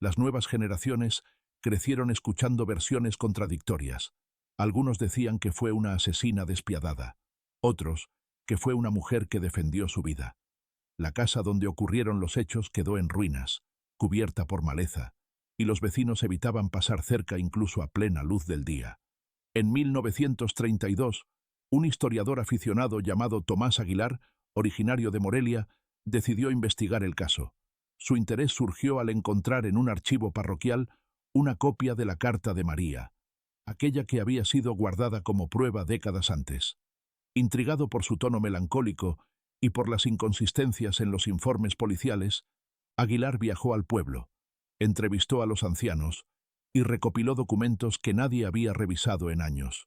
Las nuevas generaciones crecieron escuchando versiones contradictorias. Algunos decían que fue una asesina despiadada, otros que fue una mujer que defendió su vida. La casa donde ocurrieron los hechos quedó en ruinas, cubierta por maleza, y los vecinos evitaban pasar cerca incluso a plena luz del día. En 1932, un historiador aficionado llamado Tomás Aguilar, originario de Morelia, decidió investigar el caso. Su interés surgió al encontrar en un archivo parroquial una copia de la carta de María, aquella que había sido guardada como prueba décadas antes. Intrigado por su tono melancólico y por las inconsistencias en los informes policiales, Aguilar viajó al pueblo, entrevistó a los ancianos y recopiló documentos que nadie había revisado en años.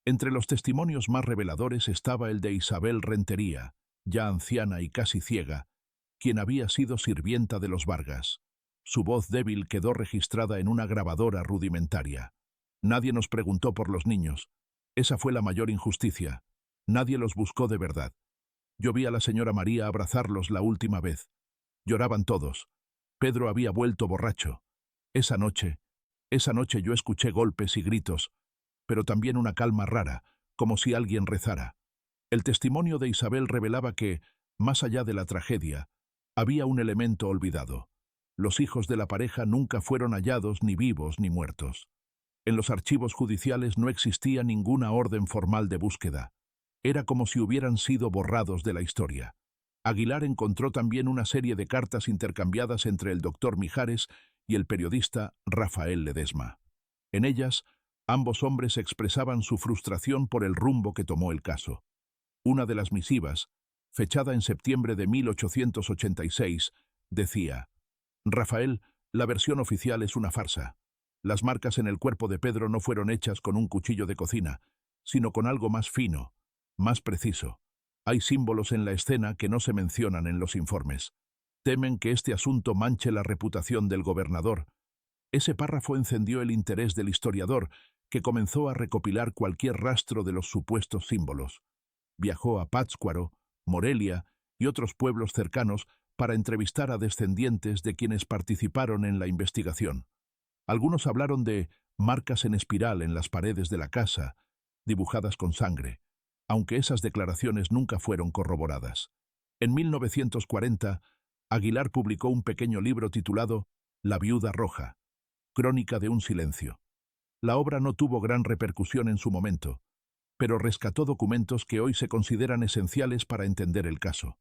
Entre los testimonios más reveladores estaba el de Isabel Rentería, ya anciana y casi ciega, quien había sido sirvienta de los Vargas. Su voz débil quedó registrada en una grabadora rudimentaria. Nadie nos preguntó por los niños. Esa fue la mayor injusticia. Nadie los buscó de verdad. Yo vi a la señora María abrazarlos la última vez. Lloraban todos. Pedro había vuelto borracho. Esa noche yo escuché golpes y gritos, pero también una calma rara, como si alguien rezara. El testimonio de Isabel revelaba que, más allá de la tragedia, había un elemento olvidado. Los hijos de la pareja nunca fueron hallados ni vivos ni muertos. En los archivos judiciales no existía ninguna orden formal de búsqueda. Era como si hubieran sido borrados de la historia. Aguilar encontró también una serie de cartas intercambiadas entre el doctor Mijares y el periodista Rafael Ledesma. En ellas, ambos hombres expresaban su frustración por el rumbo que tomó el caso. Una de las misivas, fechada en septiembre de 1886, decía: «Rafael, la versión oficial es una farsa. Las marcas en el cuerpo de Pedro no fueron hechas con un cuchillo de cocina, sino con algo más fino, más preciso. Hay símbolos en la escena que no se mencionan en los informes. Temen que este asunto manche la reputación del gobernador». Ese párrafo encendió el interés del historiador, que comenzó a recopilar cualquier rastro de los supuestos símbolos. Viajó a Pátzcuaro, Morelia y otros pueblos cercanos para entrevistar a descendientes de quienes participaron en la investigación. Algunos hablaron de marcas en espiral en las paredes de la casa, dibujadas con sangre, aunque esas declaraciones nunca fueron corroboradas. En 1940, Aguilar publicó un pequeño libro titulado La viuda roja, crónica de un silencio. La obra no tuvo gran repercusión en su momento, pero rescató documentos que hoy se consideran esenciales para entender el caso.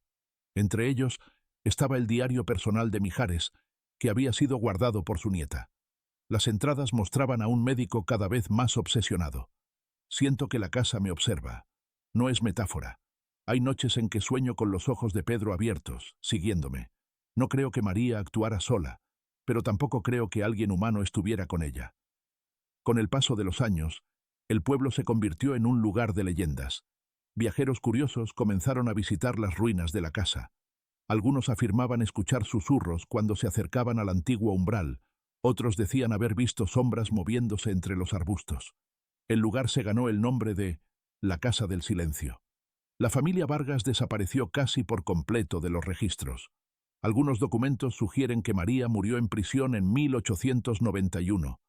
Entre ellos estaba el diario personal de Mijares, que había sido guardado por su nieta. Las entradas mostraban a un médico cada vez más obsesionado. «Siento que la casa me observa. No es metáfora. Hay noches en que sueño con los ojos de Pedro abiertos, siguiéndome. No creo que María actuara sola, pero tampoco creo que alguien humano estuviera con ella». Con el paso de los años, el pueblo se convirtió en un lugar de leyendas. Viajeros curiosos comenzaron a visitar las ruinas de la casa. Algunos afirmaban escuchar susurros cuando se acercaban al antiguo umbral, otros decían haber visto sombras moviéndose entre los arbustos. El lugar se ganó el nombre de la Casa del Silencio. La familia Vargas desapareció casi por completo de los registros. Algunos documentos sugieren que María murió en prisión en 1891,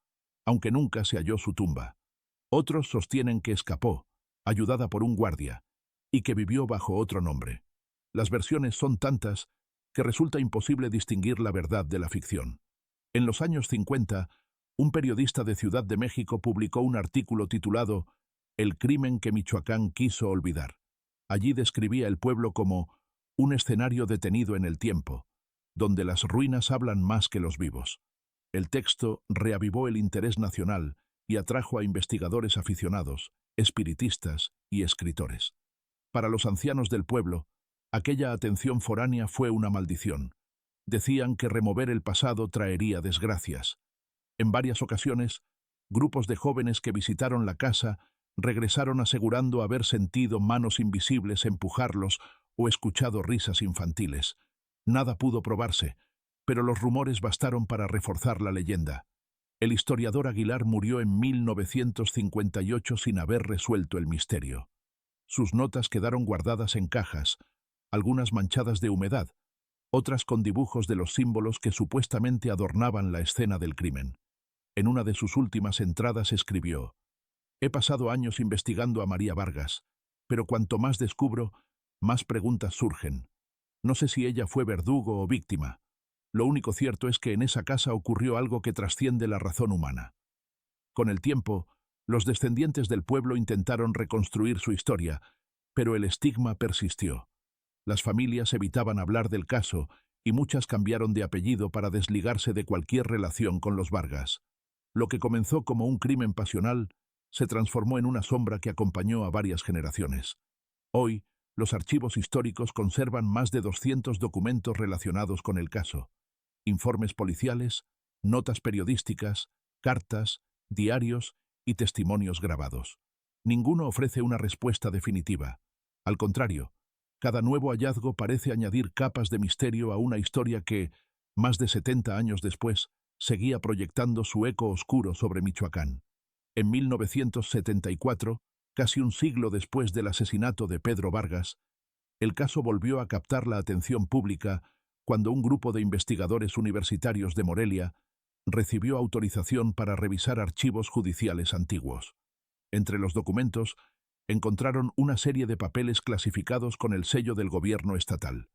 aunque nunca se halló su tumba. Otros sostienen que escapó, ayudada por un guardia, y que vivió bajo otro nombre. Las versiones son tantas que resulta imposible distinguir la verdad de la ficción. En los años 50, un periodista de Ciudad de México publicó un artículo titulado «El crimen que Michoacán quiso olvidar». Allí describía el pueblo como un escenario detenido en el tiempo, donde las ruinas hablan más que los vivos. El texto reavivó el interés nacional y atrajo a investigadores aficionados, espiritistas y escritores. Para los ancianos del pueblo, aquella atención foránea fue una maldición. Decían que remover el pasado traería desgracias. En varias ocasiones, grupos de jóvenes que visitaron la casa regresaron asegurando haber sentido manos invisibles empujarlos o escuchado risas infantiles. Nada pudo probarse, pero los rumores bastaron para reforzar la leyenda. El historiador Aguilar murió en 1958 sin haber resuelto el misterio. Sus notas quedaron guardadas en cajas, algunas manchadas de humedad, otras con dibujos de los símbolos que supuestamente adornaban la escena del crimen. En una de sus últimas entradas escribió: «He pasado años investigando a María Vargas, pero cuanto más descubro, más preguntas surgen. No sé si ella fue verdugo o víctima. Lo único cierto es que en esa casa ocurrió algo que trasciende la razón humana». Con el tiempo, los descendientes del pueblo intentaron reconstruir su historia, pero el estigma persistió. Las familias evitaban hablar del caso y muchas cambiaron de apellido para desligarse de cualquier relación con los Vargas. Lo que comenzó como un crimen pasional se transformó en una sombra que acompañó a varias generaciones. Hoy, los archivos históricos conservan más de 200 documentos relacionados con el caso. Informes policiales, notas periodísticas, cartas, diarios y testimonios grabados. Ninguno ofrece una respuesta definitiva. Al contrario, cada nuevo hallazgo parece añadir capas de misterio a una historia que, más de 70 años después, seguía proyectando su eco oscuro sobre Michoacán. En 1974, casi un siglo después del asesinato de Pedro Vargas, el caso volvió a captar la atención pública cuando un grupo de investigadores universitarios de Morelia recibió autorización para revisar archivos judiciales antiguos. Entre los documentos, encontraron una serie de papeles clasificados con el sello del gobierno estatal.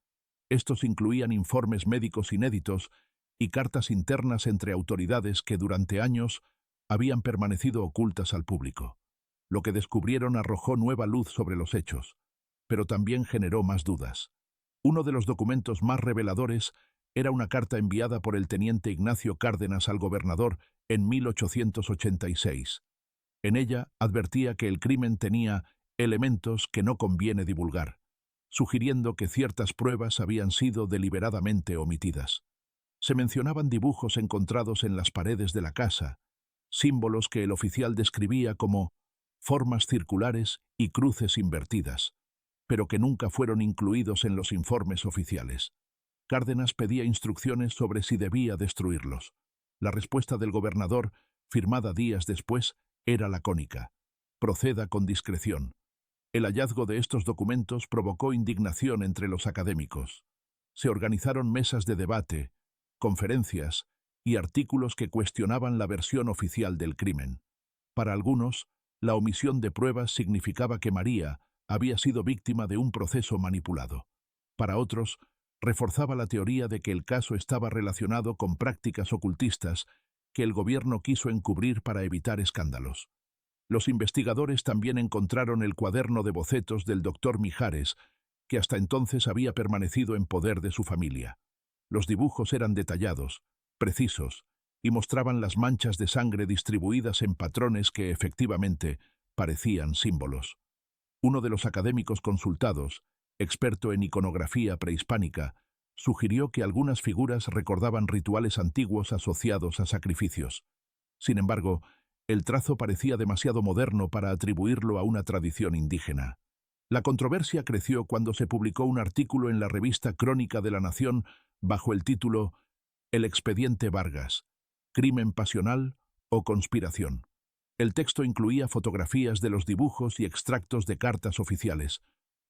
Estos incluían informes médicos inéditos y cartas internas entre autoridades que durante años habían permanecido ocultas al público. Lo que descubrieron arrojó nueva luz sobre los hechos, pero también generó más dudas. Uno de los documentos más reveladores era una carta enviada por el teniente Ignacio Cárdenas al gobernador en 1886. En ella advertía que el crimen tenía elementos que no conviene divulgar, sugiriendo que ciertas pruebas habían sido deliberadamente omitidas. Se mencionaban dibujos encontrados en las paredes de la casa, símbolos que el oficial describía como formas circulares y cruces invertidas, pero que nunca fueron incluidos en los informes oficiales. Cárdenas pedía instrucciones sobre si debía destruirlos. La respuesta del gobernador, firmada días después, era lacónica: proceda con discreción. El hallazgo de estos documentos provocó indignación entre los académicos. Se organizaron mesas de debate, conferencias y artículos que cuestionaban la versión oficial del crimen. Para algunos, la omisión de pruebas significaba que María había sido víctima de un proceso manipulado. Para otros, reforzaba la teoría de que el caso estaba relacionado con prácticas ocultistas que el gobierno quiso encubrir para evitar escándalos. Los investigadores también encontraron el cuaderno de bocetos del doctor Mijares, que hasta entonces había permanecido en poder de su familia. Los dibujos eran detallados, precisos, y mostraban las manchas de sangre distribuidas en patrones que efectivamente parecían símbolos. Uno de los académicos consultados, experto en iconografía prehispánica, sugirió que algunas figuras recordaban rituales antiguos asociados a sacrificios. Sin embargo, el trazo parecía demasiado moderno para atribuirlo a una tradición indígena. La controversia creció cuando se publicó un artículo en la revista Crónica de la Nación bajo el título «El expediente Vargas, crimen pasional o conspiración». El texto incluía fotografías de los dibujos y extractos de cartas oficiales.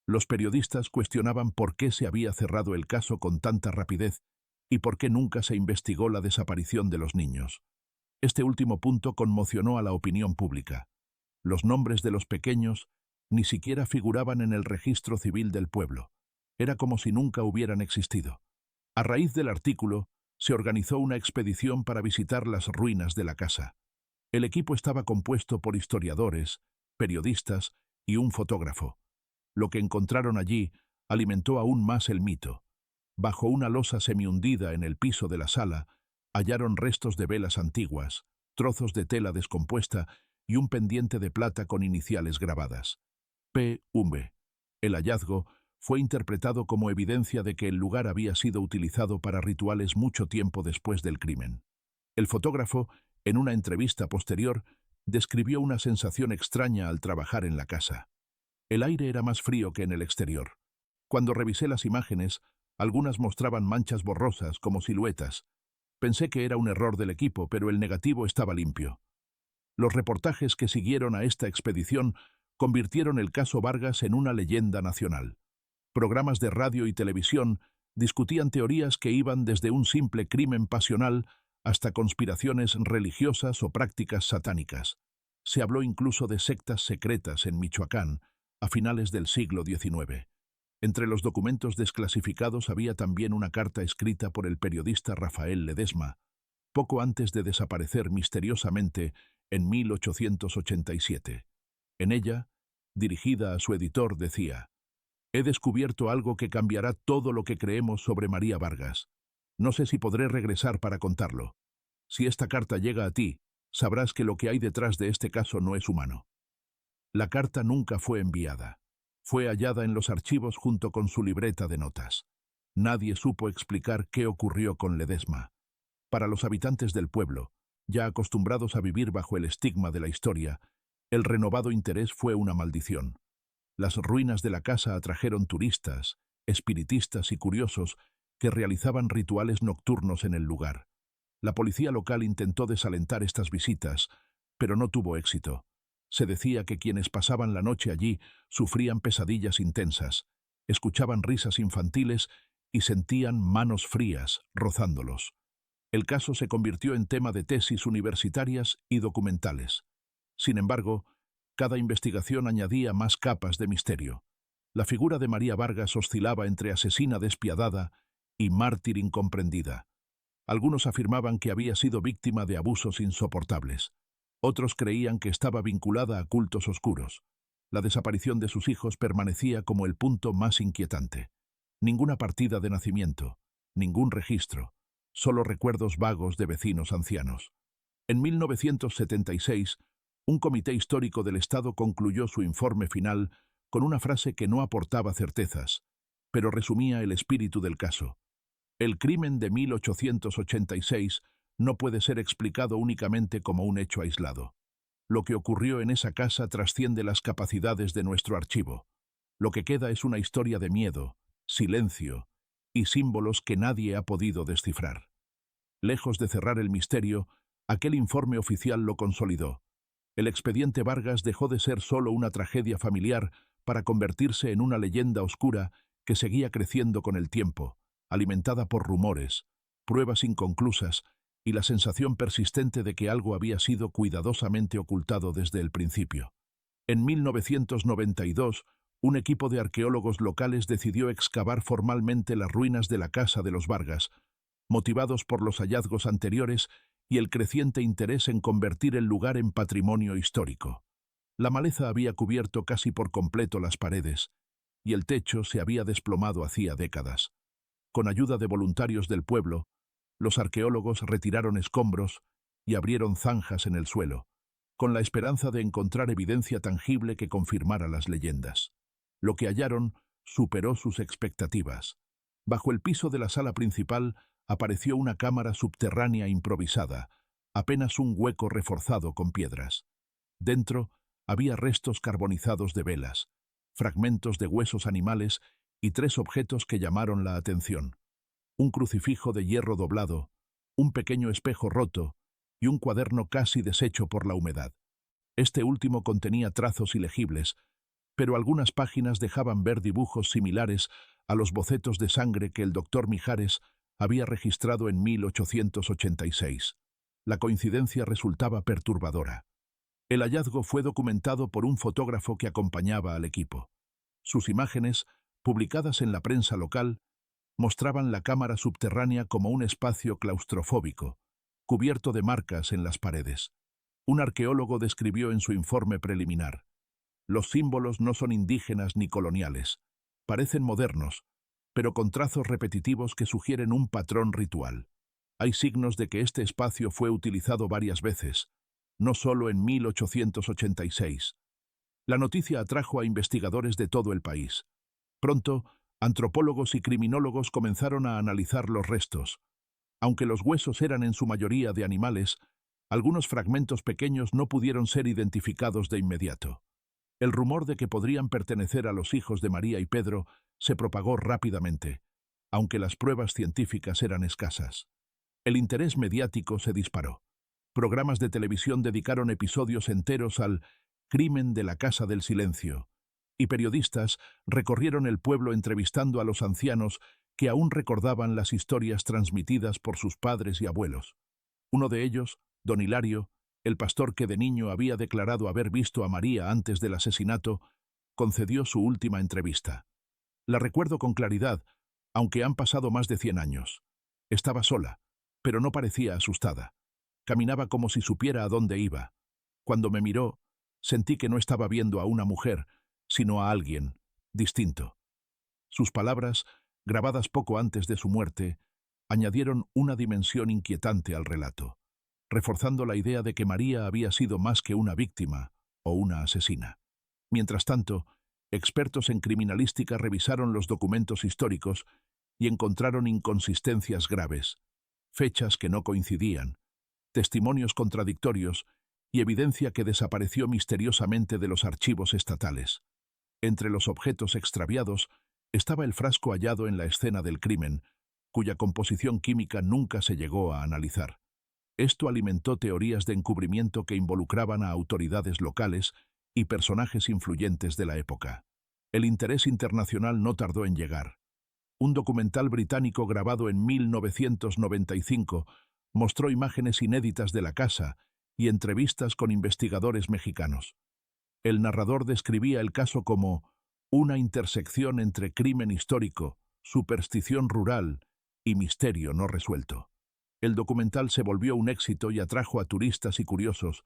Los periodistas cuestionaban por qué se había cerrado el caso con tanta rapidez y por qué nunca se investigó la desaparición de los niños. Este último punto conmocionó a la opinión pública. Los nombres de los pequeños ni siquiera figuraban en el registro civil del pueblo. Era como si nunca hubieran existido. A raíz del artículo, se organizó una expedición para visitar las ruinas de la casa. El equipo estaba compuesto por historiadores, periodistas y un fotógrafo. Lo que encontraron allí alimentó aún más el mito. Bajo una losa semihundida en el piso de la sala, hallaron restos de velas antiguas, trozos de tela descompuesta y un pendiente de plata con iniciales grabadas. P. Umbe. El hallazgo fue interpretado como evidencia de que el lugar había sido utilizado para rituales mucho tiempo después del crimen. El fotógrafo, en una entrevista posterior, describió una sensación extraña al trabajar en la casa. El aire era más frío que en el exterior. Cuando revisé las imágenes, algunas mostraban manchas borrosas como siluetas. Pensé que era un error del equipo, pero el negativo estaba limpio. Los reportajes que siguieron a esta expedición convirtieron el caso Vargas en una leyenda nacional. Programas de radio y televisión discutían teorías que iban desde un simple crimen pasional hasta conspiraciones religiosas o prácticas satánicas. Se habló incluso de sectas secretas en Michoacán a finales del siglo XIX. Entre los documentos desclasificados había también una carta escrita por el periodista Rafael Ledesma, poco antes de desaparecer misteriosamente en 1887. En ella, dirigida a su editor, decía: «He descubierto algo que cambiará todo lo que creemos sobre María Vargas. No sé si podré regresar para contarlo. Si esta carta llega a ti, sabrás que lo que hay detrás de este caso no es humano». La carta nunca fue enviada. Fue hallada en los archivos junto con su libreta de notas. Nadie supo explicar qué ocurrió con Ledesma. Para los habitantes del pueblo, ya acostumbrados a vivir bajo el estigma de la historia, el renovado interés fue una maldición. Las ruinas de la casa atrajeron turistas, espiritistas y curiosos que realizaban rituales nocturnos en el lugar. La policía local intentó desalentar estas visitas, pero no tuvo éxito. Se decía que quienes pasaban la noche allí sufrían pesadillas intensas, escuchaban risas infantiles y sentían manos frías rozándolos. El caso se convirtió en tema de tesis universitarias y documentales. Sin embargo, cada investigación añadía más capas de misterio. La figura de María Vargas oscilaba entre asesina despiadada y mártir incomprendida. Algunos afirmaban que había sido víctima de abusos insoportables. Otros creían que estaba vinculada a cultos oscuros. La desaparición de sus hijos permanecía como el punto más inquietante. Ninguna partida de nacimiento, ningún registro, solo recuerdos vagos de vecinos ancianos. En 1976, un comité histórico del Estado concluyó su informe final con una frase que no aportaba certezas, pero resumía el espíritu del caso. El crimen de 1886 no puede ser explicado únicamente como un hecho aislado. Lo que ocurrió en esa casa trasciende las capacidades de nuestro archivo. Lo que queda es una historia de miedo, silencio y símbolos que nadie ha podido descifrar. Lejos de cerrar el misterio, aquel informe oficial lo consolidó. El expediente Vargas dejó de ser solo una tragedia familiar para convertirse en una leyenda oscura que seguía creciendo con el tiempo, alimentada por rumores, pruebas inconclusas y la sensación persistente de que algo había sido cuidadosamente ocultado desde el principio. En 1992, un equipo de arqueólogos locales decidió excavar formalmente las ruinas de la casa de los Vargas, motivados por los hallazgos anteriores y el creciente interés en convertir el lugar en patrimonio histórico. La maleza había cubierto casi por completo las paredes, y el techo se había desplomado hacía décadas. Con ayuda de voluntarios del pueblo, los arqueólogos retiraron escombros y abrieron zanjas en el suelo, con la esperanza de encontrar evidencia tangible que confirmara las leyendas. Lo que hallaron superó sus expectativas. Bajo el piso de la sala principal apareció una cámara subterránea improvisada, apenas un hueco reforzado con piedras. Dentro había restos carbonizados de velas, fragmentos de huesos animales y 3 objetos que llamaron la atención: un crucifijo de hierro doblado, un pequeño espejo roto y un cuaderno casi deshecho por la humedad. Este último contenía trazos ilegibles, pero algunas páginas dejaban ver dibujos similares a los bocetos de sangre que el doctor Mijares había registrado en 1886. La coincidencia resultaba perturbadora. El hallazgo fue documentado por un fotógrafo que acompañaba al equipo. Sus imágenes, publicadas en la prensa local, mostraban la cámara subterránea como un espacio claustrofóbico, cubierto de marcas en las paredes. Un arqueólogo describió en su informe preliminar: los símbolos no son indígenas ni coloniales, parecen modernos, pero con trazos repetitivos que sugieren un patrón ritual. Hay signos de que este espacio fue utilizado varias veces, no solo en 1886. La noticia atrajo a investigadores de todo el país. Pronto, antropólogos y criminólogos comenzaron a analizar los restos. Aunque los huesos eran en su mayoría de animales, algunos fragmentos pequeños no pudieron ser identificados de inmediato. El rumor de que podrían pertenecer a los hijos de María y Pedro se propagó rápidamente, aunque las pruebas científicas eran escasas. El interés mediático se disparó. Programas de televisión dedicaron episodios enteros al crimen de la Casa del Silencio, y periodistas recorrieron el pueblo entrevistando a los ancianos que aún recordaban las historias transmitidas por sus padres y abuelos. Uno de ellos, don Hilario, el pastor que de niño había declarado haber visto a María antes del asesinato, concedió su última entrevista. La recuerdo con claridad, aunque han pasado más de 100 años. Estaba sola, pero no parecía asustada. Caminaba como si supiera a dónde iba. Cuando me miró, sentí que no estaba viendo a una mujer, sino a alguien distinto. Sus palabras, grabadas poco antes de su muerte, añadieron una dimensión inquietante al relato, reforzando la idea de que María había sido más que una víctima o una asesina. Mientras tanto, expertos en criminalística revisaron los documentos históricos y encontraron inconsistencias graves, fechas que no coincidían, testimonios contradictorios y evidencia que desapareció misteriosamente de los archivos estatales. Entre los objetos extraviados estaba el frasco hallado en la escena del crimen, cuya composición química nunca se llegó a analizar. Esto alimentó teorías de encubrimiento que involucraban a autoridades locales y personajes influyentes de la época. El interés internacional no tardó en llegar. Un documental británico grabado en 1995 mostró imágenes inéditas de la casa y entrevistas con investigadores mexicanos. El narrador describía el caso como una intersección entre crimen histórico, superstición rural y misterio no resuelto. El documental se volvió un éxito y atrajo a turistas y curiosos,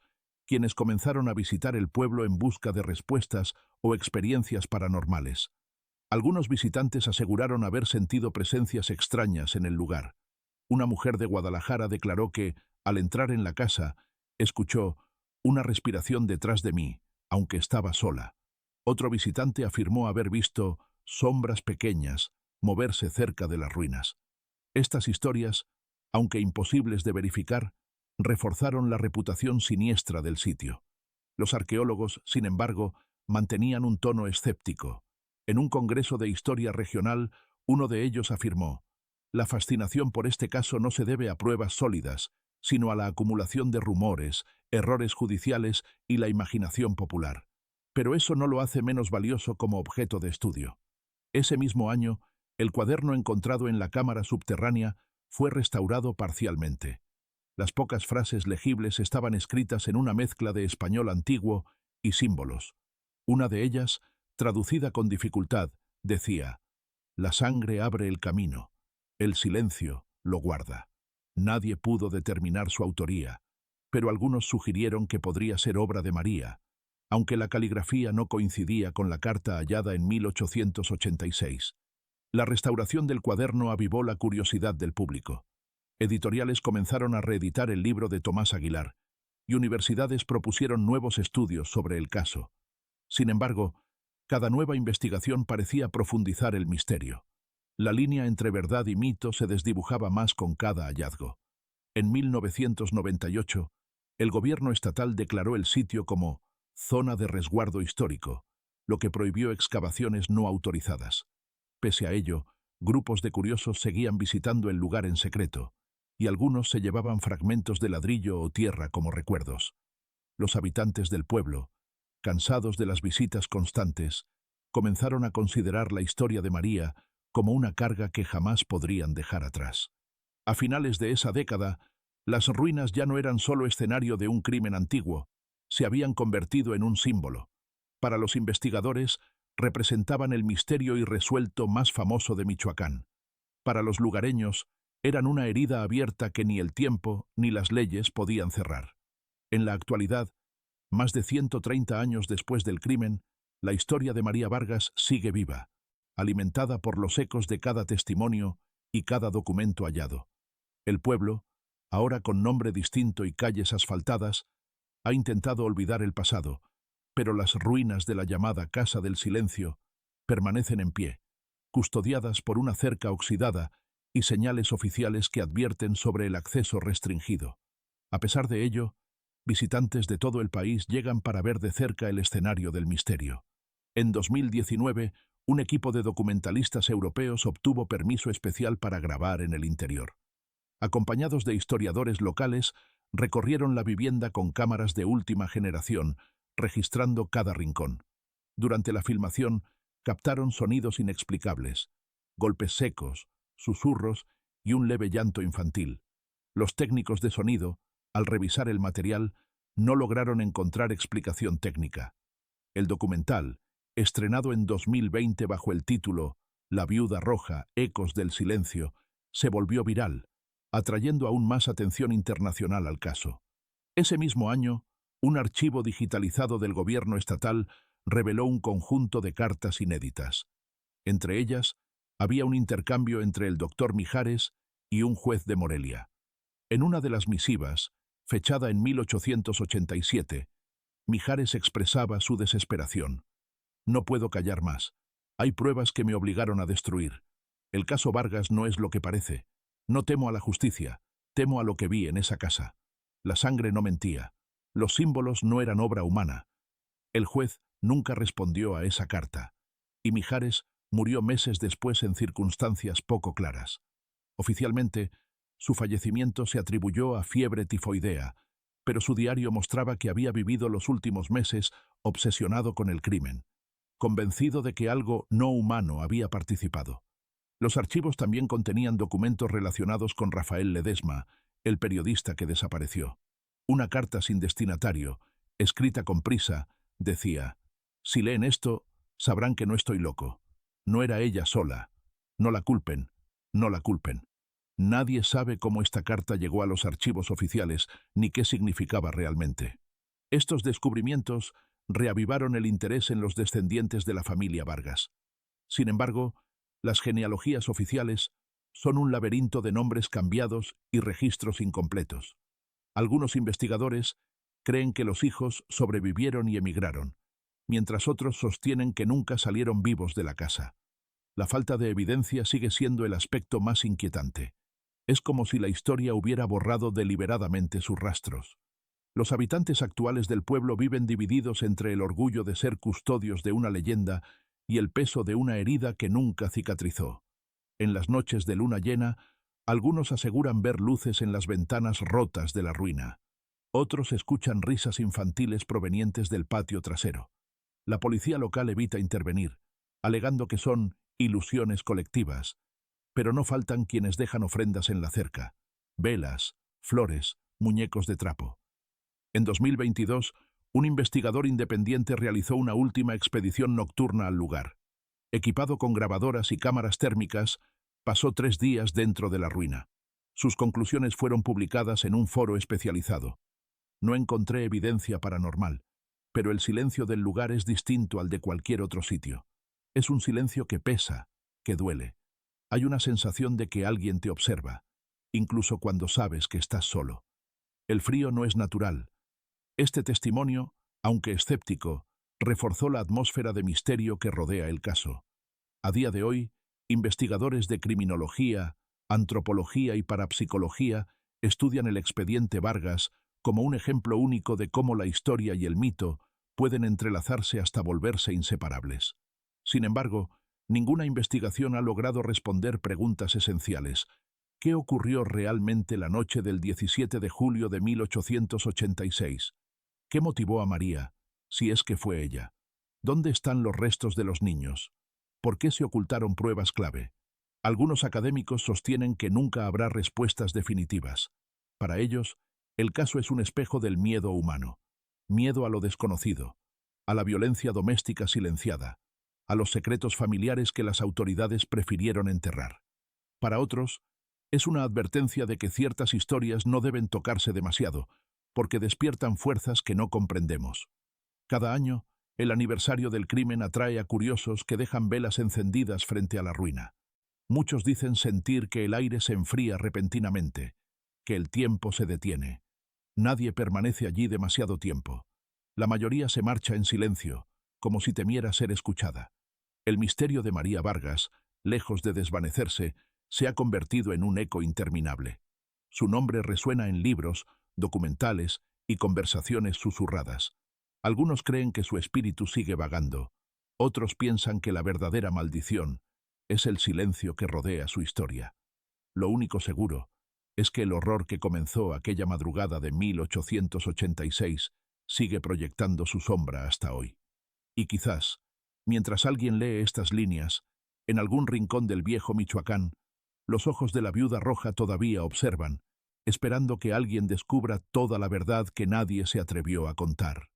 quienes comenzaron a visitar el pueblo en busca de respuestas o experiencias paranormales. Algunos visitantes aseguraron haber sentido presencias extrañas en el lugar. Una mujer de Guadalajara declaró que, al entrar en la casa, escuchó una respiración detrás de mí, aunque estaba sola. Otro visitante afirmó haber visto sombras pequeñas moverse cerca de las ruinas. Estas historias, aunque imposibles de verificar, reforzaron la reputación siniestra del sitio. Los arqueólogos, sin embargo, mantenían un tono escéptico. En un congreso de historia regional, uno de ellos afirmó: «La fascinación por este caso no se debe a pruebas sólidas, sino a la acumulación de rumores, errores judiciales y la imaginación popular. Pero eso no lo hace menos valioso como objeto de estudio». Ese mismo año, el cuaderno encontrado en la cámara subterránea fue restaurado parcialmente. Las pocas frases legibles estaban escritas en una mezcla de español antiguo y símbolos. Una de ellas, traducida con dificultad, decía: «La sangre abre el camino, el silencio lo guarda». Nadie pudo determinar su autoría, pero algunos sugirieron que podría ser obra de María, aunque la caligrafía no coincidía con la carta hallada en 1886. La restauración del cuaderno avivó la curiosidad del público. Editoriales comenzaron a reeditar el libro de Tomás Aguilar, y universidades propusieron nuevos estudios sobre el caso. Sin embargo, cada nueva investigación parecía profundizar el misterio. La línea entre verdad y mito se desdibujaba más con cada hallazgo. En 1998, el gobierno estatal declaró el sitio como zona de resguardo histórico, lo que prohibió excavaciones no autorizadas. Pese a ello, grupos de curiosos seguían visitando el lugar en secreto, y algunos se llevaban fragmentos de ladrillo o tierra como recuerdos. Los habitantes del pueblo, cansados de las visitas constantes, comenzaron a considerar la historia de María como una carga que jamás podrían dejar atrás. A finales de esa década, las ruinas ya no eran solo escenario de un crimen antiguo, se habían convertido en un símbolo. Para los investigadores, representaban el misterio irresuelto más famoso de Michoacán. Para los lugareños, eran una herida abierta que ni el tiempo ni las leyes podían cerrar. En la actualidad, más de 130 años después del crimen, la historia de María Vargas sigue viva, alimentada por los ecos de cada testimonio y cada documento hallado. El pueblo, ahora con nombre distinto y calles asfaltadas, ha intentado olvidar el pasado, pero las ruinas de la llamada Casa del Silencio permanecen en pie, custodiadas por una cerca oxidada y señales oficiales que advierten sobre el acceso restringido. A pesar de ello, visitantes de todo el país llegan para ver de cerca el escenario del misterio. En 2019, un equipo de documentalistas europeos obtuvo permiso especial para grabar en el interior. Acompañados de historiadores locales, recorrieron la vivienda con cámaras de última generación, registrando cada rincón. Durante la filmación, captaron sonidos inexplicables, golpes secos, susurros y un leve llanto infantil. Los técnicos de sonido, al revisar el material, no lograron encontrar explicación técnica. El documental, estrenado en 2020 bajo el título La Viuda Roja, Ecos del Silencio, se volvió viral, atrayendo aún más atención internacional al caso. Ese mismo año, un archivo digitalizado del gobierno estatal reveló un conjunto de cartas inéditas. Entre ellas, había un intercambio entre el doctor Mijares y un juez de Morelia. En una de las misivas, fechada en 1887, Mijares expresaba su desesperación. «No puedo callar más. Hay pruebas que me obligaron a destruir. El caso Vargas no es lo que parece. No temo a la justicia, temo a lo que vi en esa casa. La sangre no mentía. Los símbolos no eran obra humana». El juez nunca respondió a esa carta, y Mijares murió meses después en circunstancias poco claras. Oficialmente, su fallecimiento se atribuyó a fiebre tifoidea, pero su diario mostraba que había vivido los últimos meses obsesionado con el crimen, convencido de que algo no humano había participado. Los archivos también contenían documentos relacionados con Rafael Ledesma, el periodista que desapareció. Una carta sin destinatario, escrita con prisa, decía: «Si leen esto, sabrán que no estoy loco. No era ella sola. No la culpen, no la culpen». Nadie sabe cómo esta carta llegó a los archivos oficiales ni qué significaba realmente. Estos descubrimientos reavivaron el interés en los descendientes de la familia Vargas. Sin embargo, las genealogías oficiales son un laberinto de nombres cambiados y registros incompletos. Algunos investigadores creen que los hijos sobrevivieron y emigraron, mientras otros sostienen que nunca salieron vivos de la casa. La falta de evidencia sigue siendo el aspecto más inquietante. Es como si la historia hubiera borrado deliberadamente sus rastros. Los habitantes actuales del pueblo viven divididos entre el orgullo de ser custodios de una leyenda y el peso de una herida que nunca cicatrizó. En las noches de luna llena, algunos aseguran ver luces en las ventanas rotas de la ruina. Otros escuchan risas infantiles provenientes del patio trasero. La policía local evita intervenir, alegando que son ilusiones colectivas, pero no faltan quienes dejan ofrendas en la cerca: velas, flores, muñecos de trapo. En 2022, un investigador independiente realizó una última expedición nocturna al lugar. Equipado con grabadoras y cámaras térmicas, pasó 3 días dentro de la ruina. Sus conclusiones fueron publicadas en un foro especializado. No encontré evidencia paranormal, pero el silencio del lugar es distinto al de cualquier otro sitio. Es un silencio que pesa, que duele. Hay una sensación de que alguien te observa, incluso cuando sabes que estás solo. El frío no es natural. Este testimonio, aunque escéptico, reforzó la atmósfera de misterio que rodea el caso. A día de hoy, investigadores de criminología, antropología y parapsicología estudian el expediente Vargas como un ejemplo único de cómo la historia y el mito pueden entrelazarse hasta volverse inseparables. Sin embargo, ninguna investigación ha logrado responder preguntas esenciales. ¿Qué ocurrió realmente la noche del 17 de julio de 1886? ¿Qué motivó a María, si es que fue ella? ¿Dónde están los restos de los niños? ¿Por qué se ocultaron pruebas clave? Algunos académicos sostienen que nunca habrá respuestas definitivas. Para ellos, el caso es un espejo del miedo humano. Miedo a lo desconocido, a la violencia doméstica silenciada, a los secretos familiares que las autoridades prefirieron enterrar. Para otros, es una advertencia de que ciertas historias no deben tocarse demasiado, porque despiertan fuerzas que no comprendemos. Cada año, el aniversario del crimen atrae a curiosos que dejan velas encendidas frente a la ruina. Muchos dicen sentir que el aire se enfría repentinamente, que el tiempo se detiene. Nadie permanece allí demasiado tiempo. La mayoría se marcha en silencio, como si temiera ser escuchada. El misterio de María Vargas, lejos de desvanecerse, se ha convertido en un eco interminable. Su nombre resuena en libros, documentales y conversaciones susurradas. Algunos creen que su espíritu sigue vagando. Otros piensan que la verdadera maldición es el silencio que rodea su historia. Lo único seguro es que el horror que comenzó aquella madrugada de 1886 sigue proyectando su sombra hasta hoy. Y quizás, mientras alguien lee estas líneas, en algún rincón del viejo Michoacán, los ojos de la viuda roja todavía observan, esperando que alguien descubra toda la verdad que nadie se atrevió a contar.